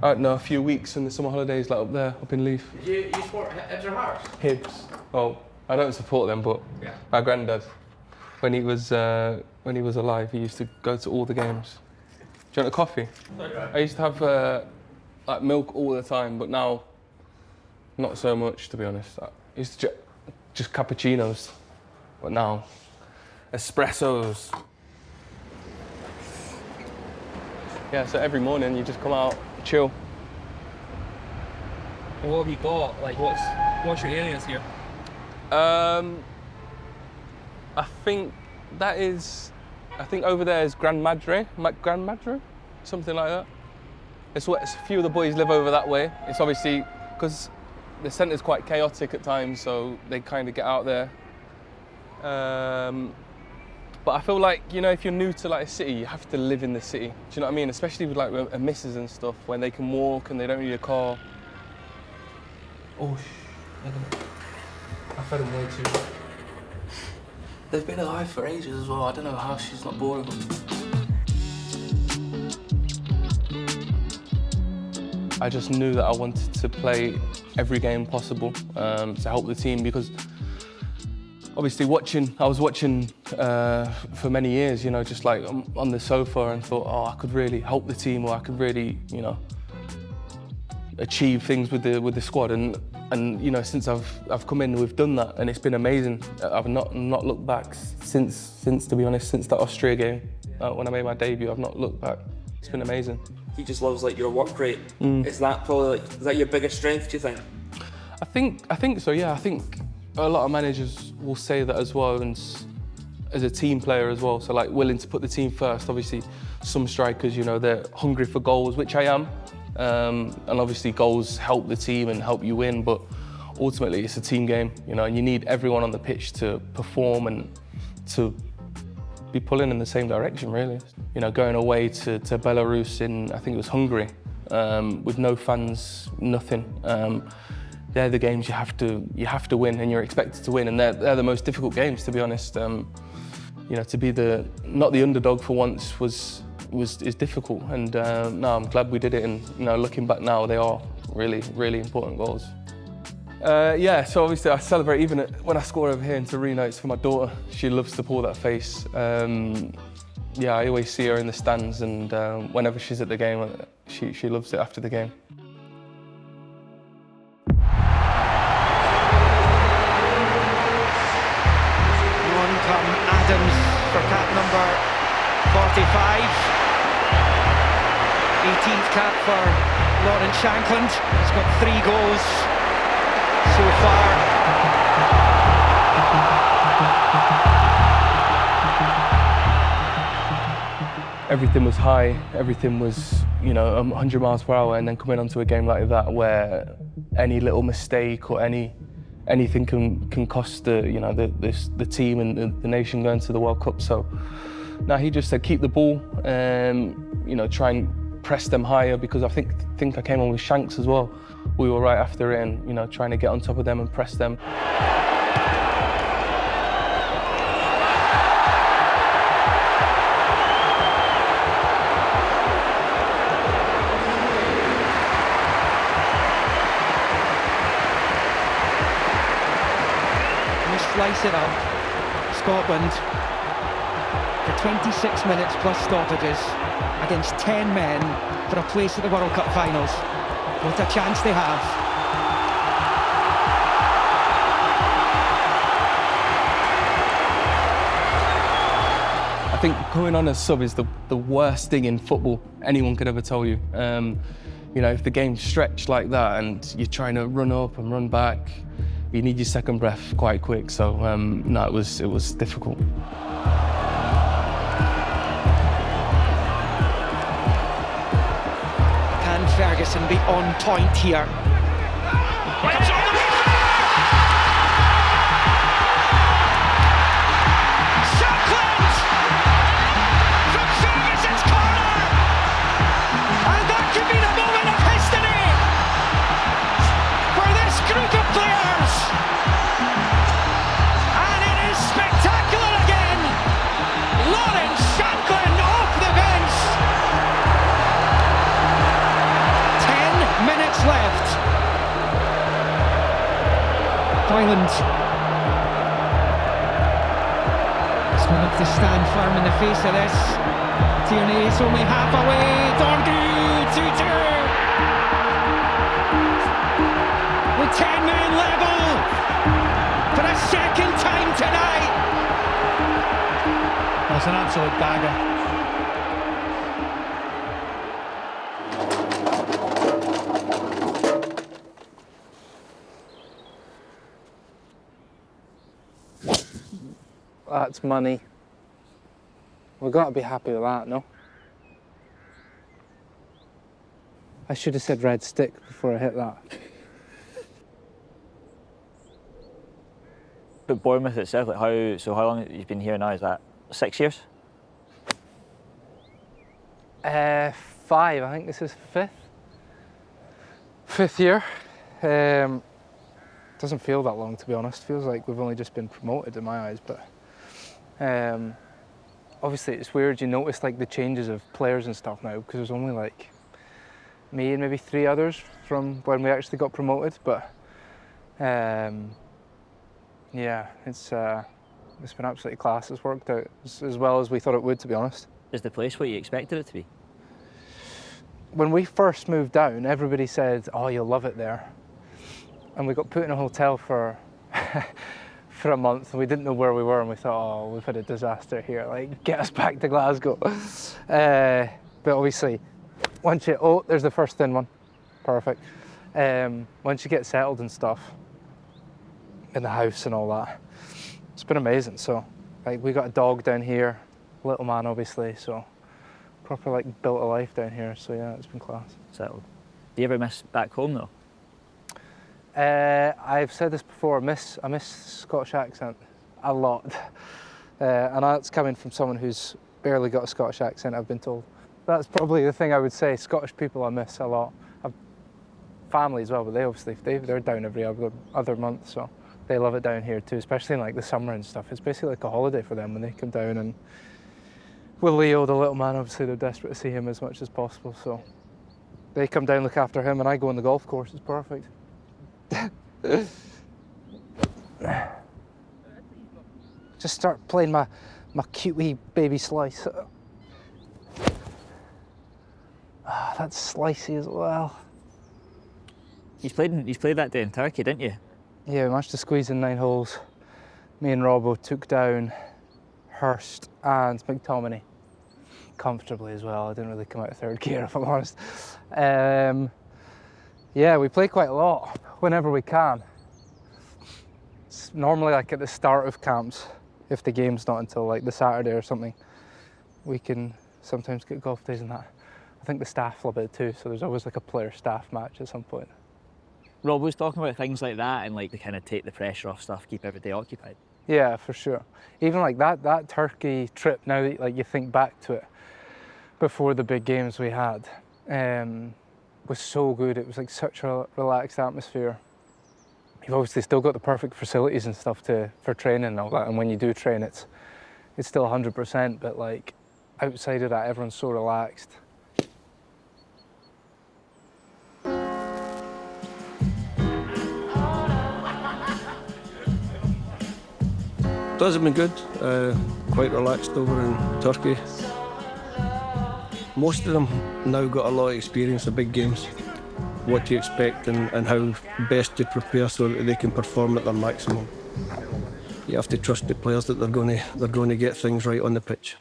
S7: I don't know, a few weeks in the summer holidays like up there, up in Leith.
S3: You support Hibs or Hearts?
S7: Hibs. Oh, I don't support them, but
S3: yeah.
S7: My granddad, when he was alive, he used to go to all the games. Do you want a coffee?
S3: Okay.
S7: I used to have like milk all the time, but now, not so much, to be honest. I used to just cappuccinos, but now, espressos. Yeah, so every morning you just come out, chill.
S3: What have you got? Like, what's your alias here?
S7: I think over there is Grand Madre, something like that. It's a few of the boys live over that way. It's obviously, because the centre's quite chaotic at times, so they kind of get out there. But I feel like, you know, if you're new to like a city, you have to live in the city. Do you know what I mean? Especially with like a missus and stuff, when they can walk and they don't need a car.
S3: Oh, I fed them way too much. They've been alive for ages as well. I don't know how she's not bored of them.
S7: I just knew that I wanted to play every game possible to help the team, because obviously I was watching for many years, you know, just like on the sofa, and thought, oh, I could really help the team, or I could really, you know, achieve things with the squad. And you know, since I've come in, we've done that, and it's been amazing. I've not looked back since, to be honest, since that Austria game when I made my debut. I've not looked back. It's been amazing.
S3: He just loves like your work rate. Is that probably is that your biggest strength, do you think?
S7: I think so. Yeah, I think a lot of managers will say that as well, and as a team player as well. So like willing to put the team first. Obviously, some strikers, you know, they're hungry for goals, which I am. And obviously goals help the team and help you win, but ultimately it's a team game, you know, and you need everyone on the pitch to perform and to be pulling in the same direction, really. You know, going away to Belarus in, I think it was Hungary, with no fans, nothing. They're the games you have to win, and you're expected to win, and they're the most difficult games, to be honest. You know, to be not the underdog for once is difficult, and no, I'm glad we did it. And you know, looking back now, they are really, really important goals. Yeah, so obviously I celebrate even when I score over here in Torino. It's for my daughter. She loves to pull that face. Yeah, I always see her in the stands, and whenever she's at the game, she loves it after the game.
S5: On come Adams for cap number 45. 18th cap for Lawrence Shankland. He's got 3 goals so far.
S7: Everything was high, everything was, you know, 100 miles per hour, and then coming onto a game like that where any little mistake or anything can cost the team and the nation going to the World Cup. So now he just said keep the ball, you know, try and press them higher, because I think I came on with Shanks as well. We were right after it and, you know, trying to get on top of them and press them.
S5: Slice it up. Scotland for 26 minutes plus stoppages against 10 men for a place at the World Cup finals. What a chance they have.
S7: I think going on as sub is the worst thing in football anyone could ever tell you. You know, if the game's stretched like that and you're trying to run up and run back, you need your second breath quite quick. So no, it was difficult.
S5: Can Ferguson be on point here?
S8: Shankland from Ferguson's corner, and that could be the moment of history for this group of players, and it is spectacular again. Lawrence Shankland off the bench.
S5: 10 minutes left. Ireland just going to have to stand firm in the face of this. Tierney is only half away. Dorgu 2-2. With 10 men level for a second time tonight.
S23: That's an absolute dagger.
S19: That's money. We've got to be happy with that, no? I should have said red stick before I hit that.
S9: But Bournemouth itself, like how long you've been here now? Is that 6 years?
S19: 5, I think this is fifth year. Doesn't feel that long, to be honest. Feels like we've only just been promoted in my eyes, but obviously it's weird. You notice like the changes of players and stuff now, because there's only like me and maybe 3 others from when we actually got promoted. But yeah, it's been absolutely class. It's worked out as well as we thought it would, to be honest.
S9: Is the place what you expected it to be?
S19: When we first moved down, everybody said, "Oh, you'll love it there," and we got put in a hotel for a month, and we didn't know where we were, and we thought, "Oh, we've had a disaster here. Like, get us back to Glasgow." But obviously, once you there's the first thin one, perfect. Once you get settled and stuff in the house and all that, it's been amazing. So, like, we got a dog down here, little man, obviously. So, proper like built a life down here. So yeah, it's been class.
S9: Settled. Do you ever miss back home though?
S19: I've said this before. I miss Scottish accent a lot, and that's coming from someone who's barely got a Scottish accent. I've been told. That's probably the thing I would say. Scottish people I miss a lot. I've family as well, but they're down every other month, so they love it down here too, especially in like the summer and stuff. It's basically like a holiday for them when they come down. And with Leo, the little man, obviously they're desperate to see him as much as possible, so they come down, look after him, and I go on the golf course. It's perfect. Just start playing my cute wee baby slice. That's slicey as well.
S9: You played that day in Turkey, didn't you?
S19: Yeah, we managed to squeeze in 9 holes. Me and Robbo took down Hurst and McTominay comfortably as well. I didn't really come out of third gear, if I'm honest. Yeah, we play quite a lot whenever we can. It's normally like at the start of camps, if the game's not until like the Saturday or something. We can sometimes get golf days and that. I think the staff love it too, so there's always like a player-staff match at some point.
S9: Rob was talking about things like that and like to kind of take the pressure off stuff, keep everybody occupied.
S19: Yeah, for sure. Even like that Turkey trip, now that like you think back to it, before the big games we had, was so good. It was like such a relaxed atmosphere. You've obviously still got the perfect facilities and stuff for training and all that, and when you do train, it's still 100%, but like outside of that, everyone's so relaxed.
S1: It has been good, quite relaxed over in Turkey. Most of them now got a lot of experience of big games, what to expect and how best to prepare so that they can perform at their maximum. You have to trust the players that they're going to get things right on the pitch.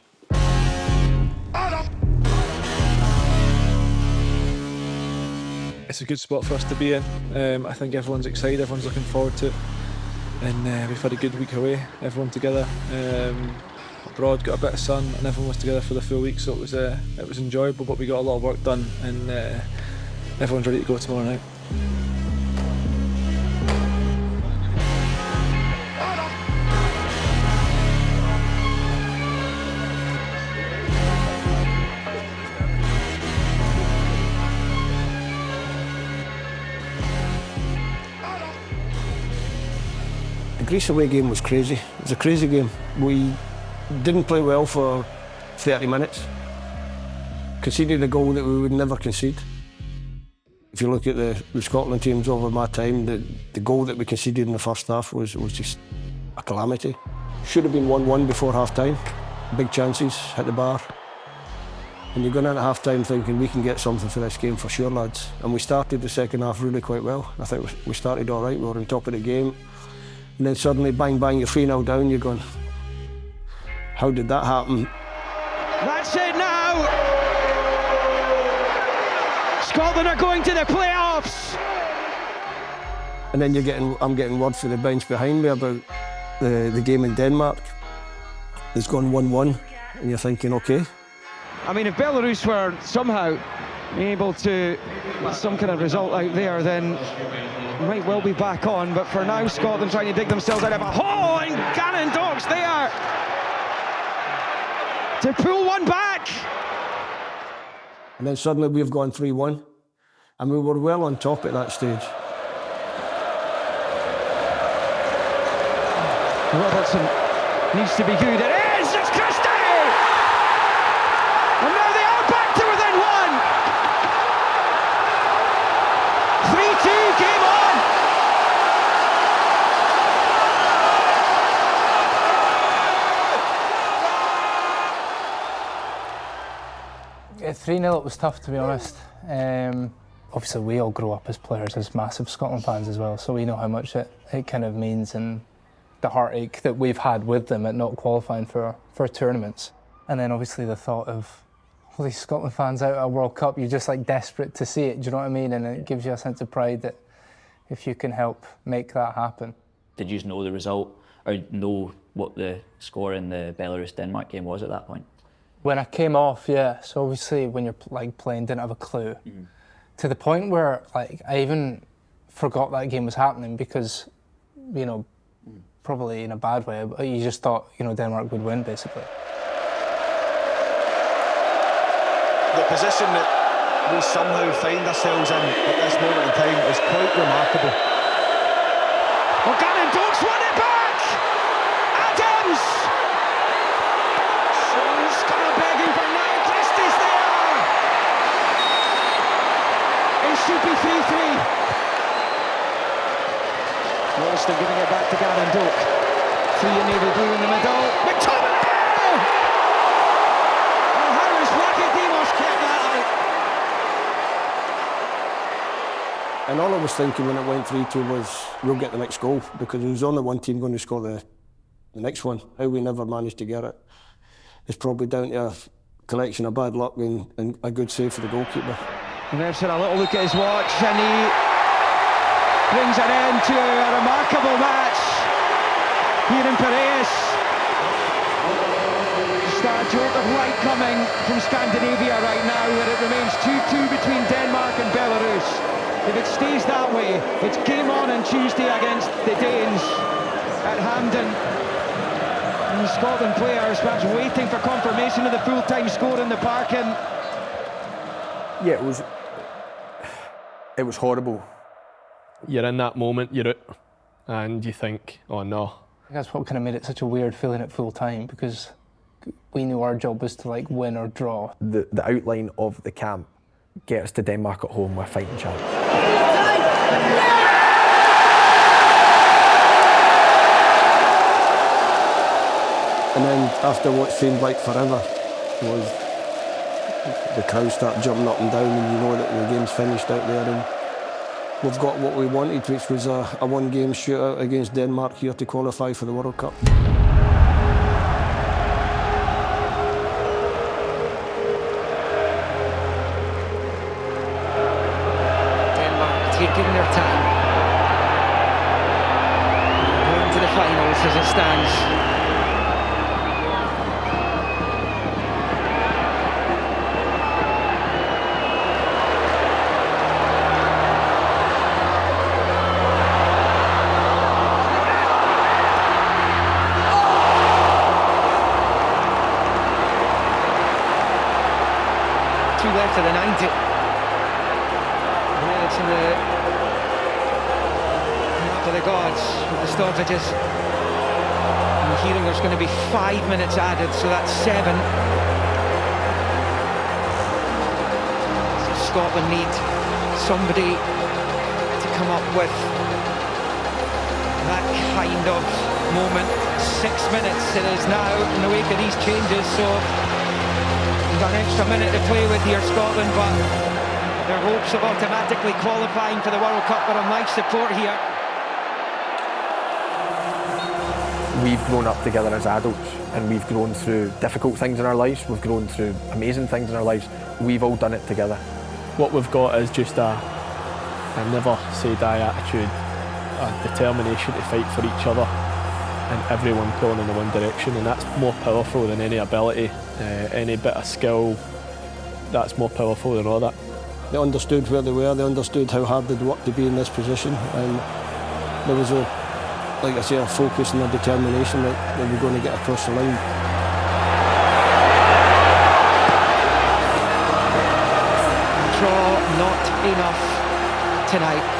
S15: It's a good spot for us to be in. I think everyone's excited, everyone's looking forward to it. And we've had a good week away, everyone together. Abroad, got a bit of sun, and everyone was together for the full week, so it was enjoyable, but we got a lot of work done, and everyone's ready to go tomorrow night.
S1: The Greece away game was crazy. It was a crazy game. We didn't play well for 30 minutes. Conceded a goal that we would never concede. If you look at the Scotland teams over my time, the goal that we conceded in the first half was just a calamity. Should have been 1-1 before half-time. Big chances, hit the bar. And you're going into half-time thinking we can get something for this game for sure, lads. And we started the second half really quite well. I think we started all right, we were on top of the game. And then suddenly, bang, bang, you're 3-0 down, you're going, how did that happen?
S5: That's it now! Scotland are going to the playoffs!
S1: And then I'm getting word from the bench behind me about the game in Denmark. It's gone 1-1, and you're thinking, okay.
S5: I mean, if Belarus were somehow able to get some kind of result out there, then might well be back on, but for now Scotland trying to dig themselves out of a hole, and Gannon Docks there to pull one back.
S1: And then suddenly we've gone 3-1, and we were well on top at that stage.
S5: Robertson needs to be good. It is! It's Christie! And now they are back to within one! 3-2, game on!
S19: At 3-0 it was tough, to be honest. Obviously we all grow up as players, as massive Scotland fans as well, so we know how much it kind of means, and the heartache that we've had with them at not qualifying for tournaments. And then obviously the thought of all these Scotland fans out at a World Cup, you're just like desperate to see it, do you know what I mean? And it gives you a sense of pride that if you can help make that happen.
S9: Did you know the result, or know what the score in the Belarus-Denmark game was at that point?
S19: When I came off, yeah, so obviously when you're like playing, didn't have a clue. To the point where like I even forgot that game was happening because, you know, probably in a bad way, but you just thought, you know, Denmark would win, basically.
S20: The position that we somehow find ourselves in at this moment in time is quite remarkable.
S5: Well, Gannon Docks won it back! Adams! He's kind of begging for now. Christie's there! It should be 3-3. Wilson giving it back to Gannon Doak. 3 in navy blue in the middle. McTominay! And Harris Vlachodimos kept that out.
S1: And all I was thinking when it went 3-2 was, we'll get the next goal, because there was only one team going to score the next one. How we never managed to get it is probably down to a collection of bad luck and a good save for the goalkeeper.
S5: And there's a little look at his watch, and he brings an end to a remarkable match here in Piraeus. Just a jolt of light coming from Scandinavia right now, where it remains 2-2 between Denmark and Belarus. If it stays that way, it's game on Tuesday against the Danes at Hampden. And Scotland players perhaps waiting for confirmation of the full-time score in the park, and
S2: Yeah, it was horrible.
S11: You're in that moment, you're out, and you think, oh no.
S19: That's what kind of made it such a weird feeling at full time, because we knew our job was to like win or draw.
S2: The outline of the camp, get us to Denmark at home, we're fighting chance.
S1: And then after what seemed like forever was the crowd start jumping up and down, and you know that the game's finished out there, and we've got what we wanted, which was a one-game shootout against Denmark here to qualify for the World Cup.
S5: Denmark taking their time. Going to the finals as it stands. Left of the 90. And it's in the lap of the gods with the stoppages. I'm hearing there's going to be 5 minutes added, so that's 7. So Scotland need somebody to come up with that kind of moment. 6 minutes it is now in the wake of these changes, so an extra minute to play with here, Scotland, but their hopes of automatically qualifying for the World Cup are on life support here.
S2: We've grown up together as adults, and we've grown through difficult things in our lives, we've grown through amazing things in our lives. We've all done it together.
S11: What we've got is just a never say die attitude, a determination to fight for each other, and everyone pulling in the one direction, and that's more powerful than any ability, any bit of skill. That's more powerful than all that.
S1: They understood where they were, they understood how hard they'd worked to be in this position, and there was like I say, a focus and a determination that they were going to get across the line.
S5: Draw not enough tonight.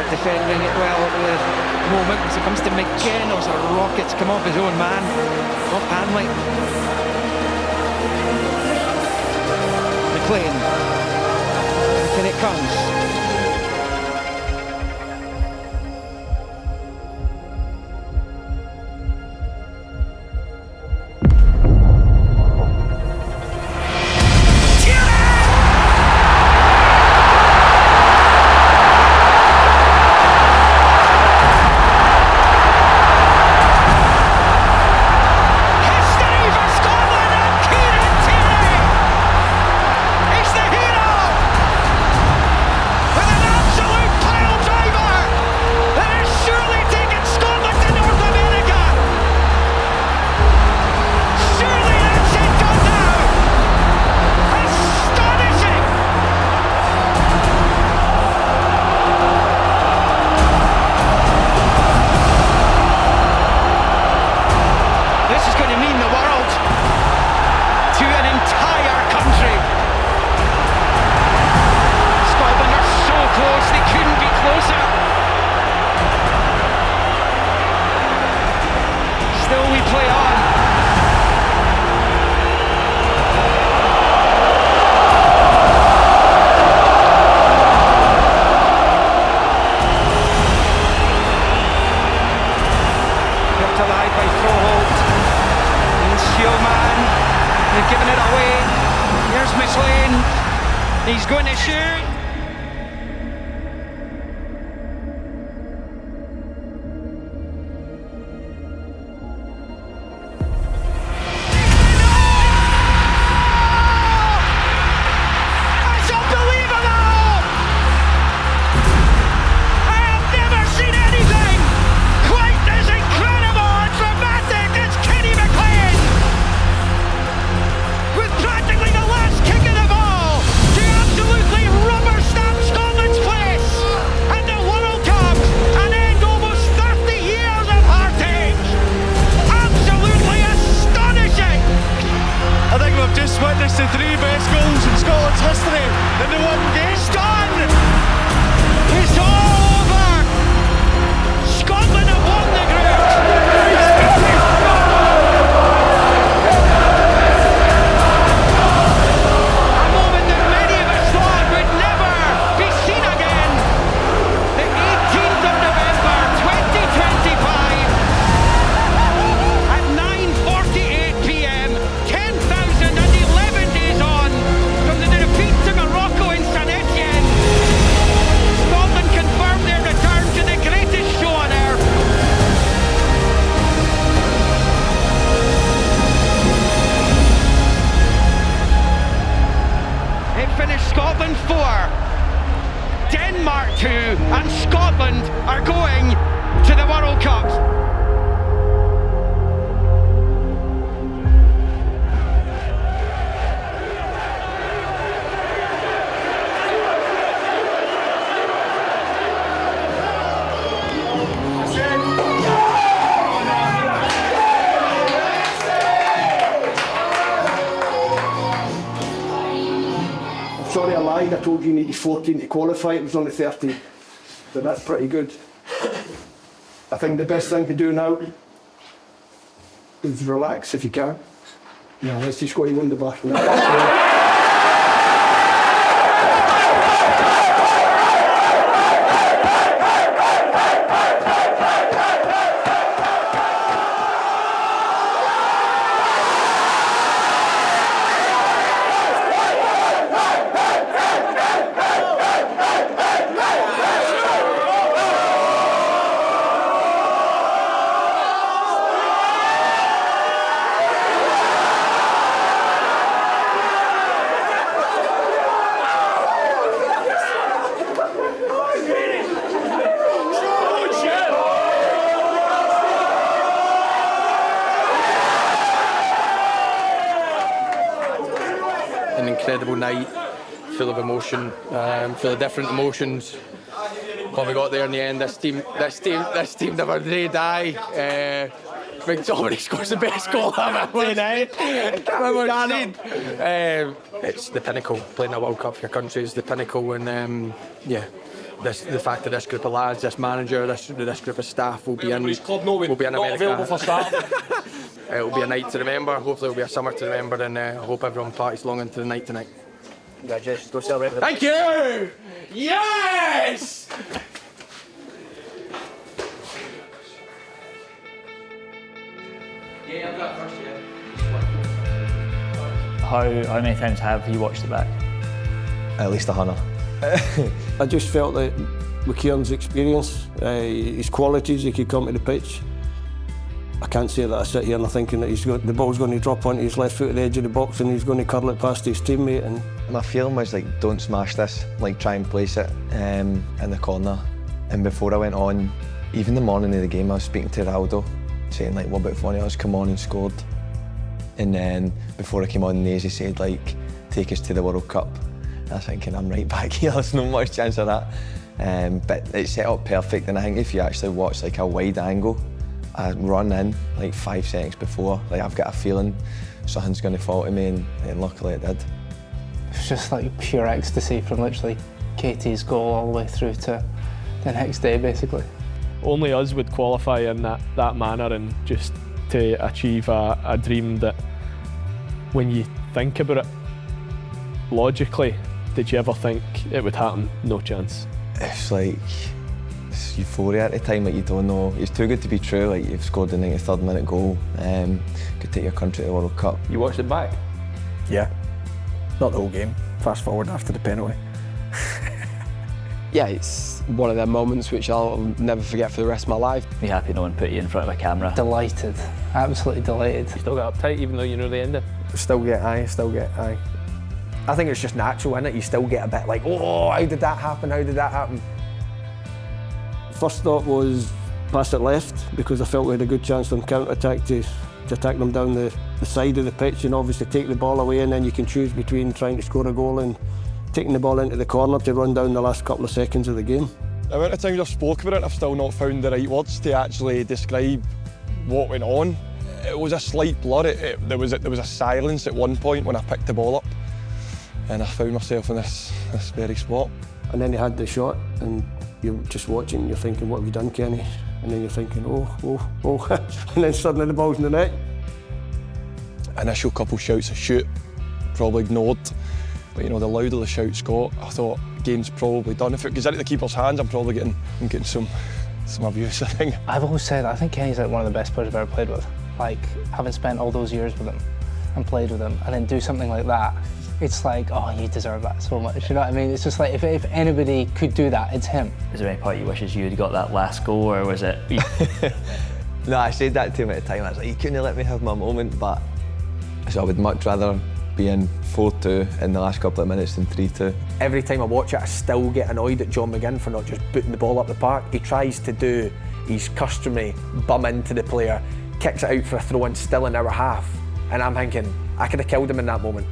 S5: Defending it well at the moment as it comes to McGinn. There's a rocket's come off his own man, off Hanley. McLean, and it comes. He's going to shoot.
S8: Quite as incredible and dramatic as Kenny McLean.
S20: the 3 best goals in Scotland's history in the one game.
S8: It's done! It's all over! Scotland have won the group! A moment that many of us thought would never be seen again. The 18th of November 2025 at 9:48 p.m. 10,011 days on from the defeat to Morocco in St Etienne. Scotland confirmed their return to the greatest show on earth. It finished Scotland 4, Denmark 2, and Scotland are going to the World Cup.
S1: Sorry, I lied. I told you you needed 14 to qualify. It was only 13. But that's pretty good. I think the best thing to do now is relax if you can. Yeah, let's just go in the bathroom.
S2: An incredible night, full of emotion, full of different emotions. What we got there in the end, this team never did die. McTominay scores the best goal I've ever seen. It's the pinnacle. Playing a World Cup for your country is the pinnacle, and yeah, the fact that this group of lads, this manager, this group of staff will be in America. It'll be a night to remember. Hopefully it'll be a summer to remember, and I hope everyone parties long into the night tonight.
S17: Congratulations. Go celebrate with them.
S2: Thank you! Yes! Yeah, I've got first, yeah.
S9: How many times have you watched it back?
S12: At least 100.
S1: I just felt that with Kieran's experience, his qualities, he could come to the pitch. I can't say that I sit here and I'm thinking that the ball's going to drop onto his left foot at the edge of the box and he's going to curl it past his teammate. And
S12: my feeling was like, don't smash this, like try and place it in the corner. And before I went on, even the morning of the game, I was speaking to Ronaldo, saying like, what about if one of us come on and scored? And then before I came on, Nazy said like, take us to the World Cup. I was thinking, I'm right back here, there's no much chance of that. But it set up perfect, and I think if you actually watch like a wide angle, I run in like 5 seconds before, like I've got a feeling something's going to fall to me, and luckily it did.
S19: It's just like pure ecstasy from literally Katie's goal all the way through to the next day, basically.
S11: Only us would qualify in that manner, and just to achieve a dream that, when you think about it logically, did you ever think it would happen? No chance.
S12: It's like, it's euphoria at the time, like you don't know. It's too good to be true, like you've scored the 93rd minute goal, could take your country to the World Cup.
S2: You watched it back? Yeah. Not the whole game. Fast forward after the penalty.
S18: Yeah, it's one of them moments which I'll never forget for the rest of my life.
S9: Are you happy no one put you in front of a camera?
S19: Delighted, absolutely delighted.
S11: You still got uptight even though you know the ending?
S2: Still get aye. I think it's just natural, innit? You still get a bit like, oh, how did that happen?
S1: First thought was pass it left, because I felt we had a good chance on counter-attack to attack them down the side of the pitch and obviously take the ball away, and then you can choose between trying to score a goal and taking the ball into the corner to run down the last couple of seconds of the game.
S14: The amount of times I've spoke about it, I've still not found the right words to actually describe what went on. It was a slight blur. There was a silence at one point when I picked the ball up. and I found myself in this very spot.
S1: And then he had the shot, and you're just watching, and you're thinking, what have you done, Kenny? And then you're thinking, oh, and then suddenly the ball's in the net.
S14: Initial couple shouts of shoot, probably ignored. But you know, the louder the shouts got, I thought, game's probably done. If it goes into the keeper's hands, I'm probably getting some abuse, I think.
S19: I've always said I think Kenny's like one of the best players I've ever played with. Like, having spent all those years with him and played with him, and then do something like that, it's like, oh, you deserve that so much. You know what I mean? It's just like, if anybody could do that, it's him.
S9: Is there any part you wishes you had got that last goal, or was it?
S12: No, I said that to him at the time. I was like, you couldn't let me have my moment, but so I would much rather be in 4-2 in the last couple of minutes than 3-2.
S2: Every time I watch it, I still get annoyed at John McGinn for not just booting the ball up the park. He tries to do his customary bum into the player, kicks it out for a throw-in still in our half, and I'm thinking, I could have killed him in that moment.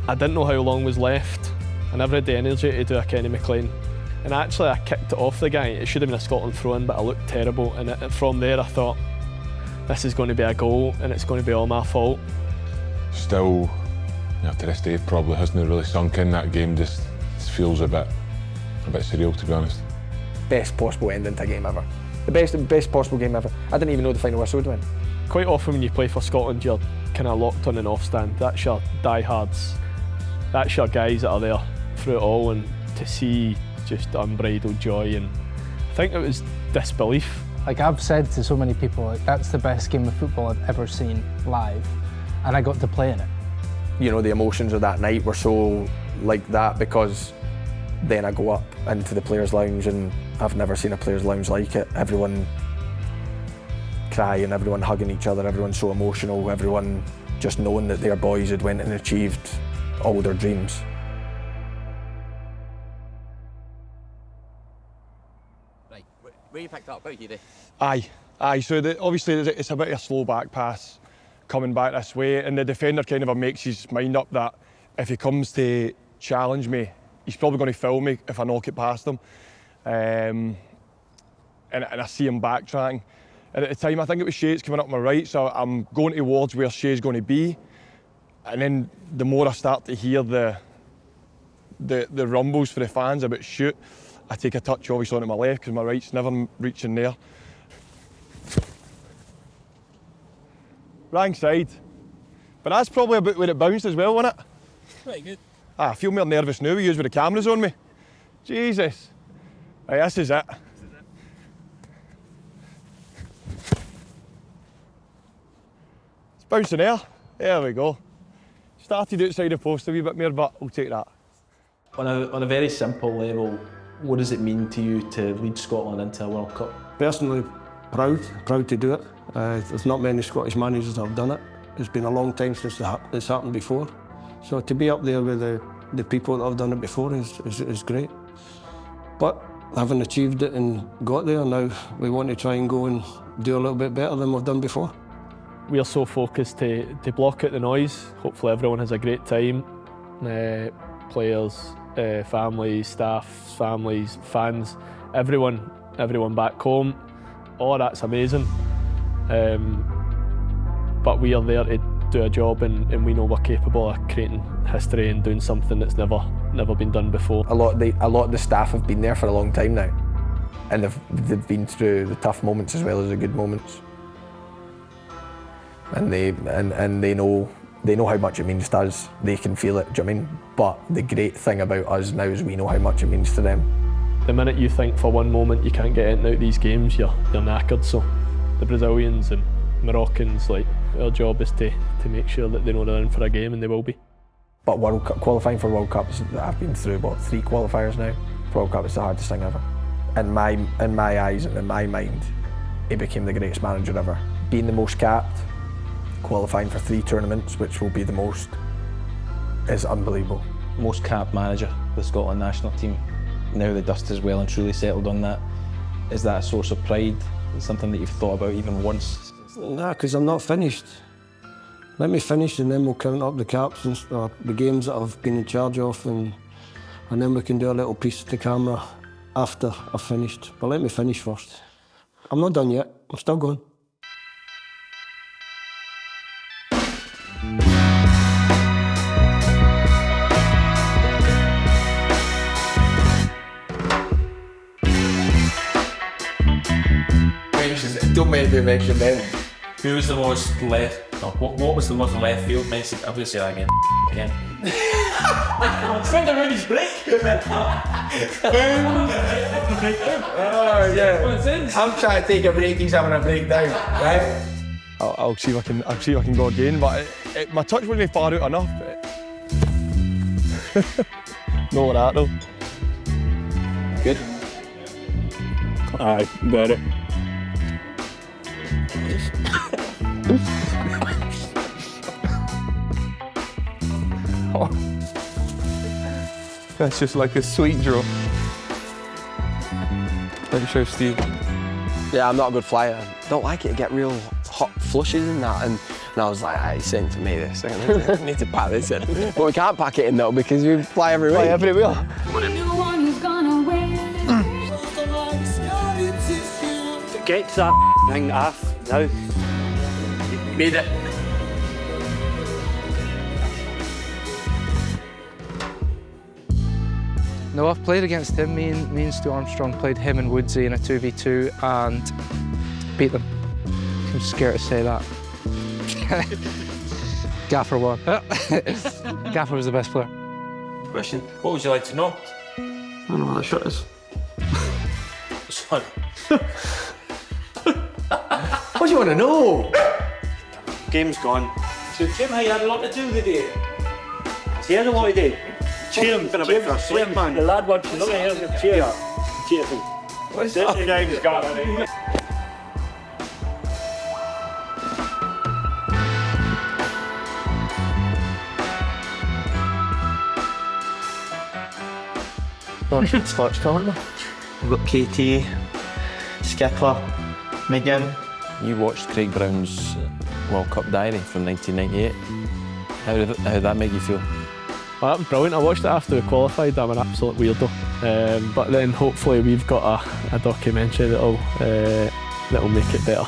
S11: I didn't know how long was left. I never had the energy to do a Kenny McLean. And actually I kicked it off the guy. It should have been a Scotland throw-in, but I looked terrible. And from there I thought, this is going to be a goal and it's going to be all my fault.
S4: Still, you know, to this day, probably hasn't really sunk in. That game just feels a bit surreal, to be honest.
S2: Best possible ending to a game ever. The best possible game ever. I didn't even know the final whistle would win.
S11: Quite often when you play for Scotland, you're kind of locked on an off stand. That's your diehards. That's your guys that are there through it all, and to see just unbridled joy, and I think it was disbelief.
S19: Like I've said to so many people, like, that's the best game of football I've ever seen live, and I got to play in it.
S2: You know, the emotions of that night were so like that, because then I go up into the players' lounge and I've never seen a players' lounge like it. Everyone crying, everyone hugging each other, everyone so emotional, everyone just knowing that their boys had went and achieved all their dreams.
S21: Right, where you picked up, what did you do?
S14: Aye, so obviously it's a bit of a slow back pass coming back this way, and the defender kind of makes his mind up that if he comes to challenge me, he's probably going to foul me if I knock it past him. And I see him backtracking. And at the time, I think it was Shea's coming up my right, so I'm going towards where Shea's going to be. And then the more I start to hear the rumbles for the fans about shoot, I take a touch obviously onto my left because my right's never reaching there. Wrong side. But that's probably about where it bounced as well, wasn't it?
S21: Pretty good.
S14: I feel more nervous now with you with the cameras on me. Jesus. Right, this is it. It's bouncing there. There we go. Started outside the post a wee bit more, but we'll take that.
S10: On a very simple level, what does it mean to you to lead Scotland into a World Cup?
S1: Personally, proud to do it. There's not many Scottish managers that have done it. It's been a long time since it's happened before. So to be up there with the people that have done it before is great. But having achieved it and got there, now we want to try and go and do a little bit better than we've done before.
S11: We are so focused to block out the noise. Hopefully everyone has a great time. Players, families, staff, families, fans, everyone back home. Oh, that's amazing. But we are there to do a job, and we know we're capable of creating history and doing something that's never been done before.
S2: A lot of the staff have been there for a long time now, and they've been through the tough moments as well as the good moments. And they know how much it means to us. They can feel it, do you know what I mean? But the great thing about us now is we know how much it means to them.
S11: The minute you think for one moment you can't get in and out these games, you're knackered. So the Brazilians and Moroccans, like, our job is to make sure that they know they're in for a game, and they will be.
S2: But qualifying for World Cups, I've been through 3 qualifiers now. World Cup is the hardest thing ever. In my eyes and in my mind, he became the greatest manager ever. Being the most capped, qualifying for 3 tournaments, which will be the most, is unbelievable.
S10: Most capped manager, the Scotland national team. Now the dust is well and truly settled on that. Is that a source of pride? Something that you've thought about even once?
S1: Nah, because I'm not finished. Let me finish, and then we'll count up the caps and the games that I've been in charge of, and then we can do a little piece to camera after I've finished. But let me finish first. I'm not done yet. I'm still going.
S2: made me mention them.
S6: Who was the most left? No, what was the most left field message? I'm going to say that again.
S8: Spend a Rooney's break.
S2: Oh yeah. I'm trying to take a break. He's having a breakdown, right?
S14: I'll see if I can go again, but my touch wasn't far out enough. No that though.
S6: Good.
S14: Aye, got it.
S7: That's just like a sweet draw. Let me show Steve.
S18: Yeah, I'm not a good flyer. Don't like it to get real hot flushes and that. And I was like, it's saying for me this. I need to pack this in. But we can't pack it in though because we fly every week.
S8: everywhere.
S13: Get that thing off now.
S8: Made it.
S19: No, I've played against him. Me and Stu Armstrong played him and Woodsy in a 2v2 and beat them. I'm scared to say that. Gaffer won. Gaffer was the best player.
S6: Question. What would you like to know?
S23: I don't know what that shirt is.
S6: Sorry.
S2: What do you want to know?
S13: Game's gone.
S21: So Jim, how you had a lot to do with it?
S13: See, I don't know what he did.
S21: Cheer him,
S13: Been a bit frustrated, man.
S21: The lad wants to look at him.
S13: Cheer. Cheer him.
S21: What's
S13: up? The game's gone.
S23: Scotch calendar. We've got KT, Skipper, McGinn.
S10: You watched Craig Brown's World Cup diary from 1998. How did that make you feel?
S11: Well, that was brilliant. I watched it after we qualified. I'm an absolute weirdo. But then hopefully we've got a documentary that'll make it better.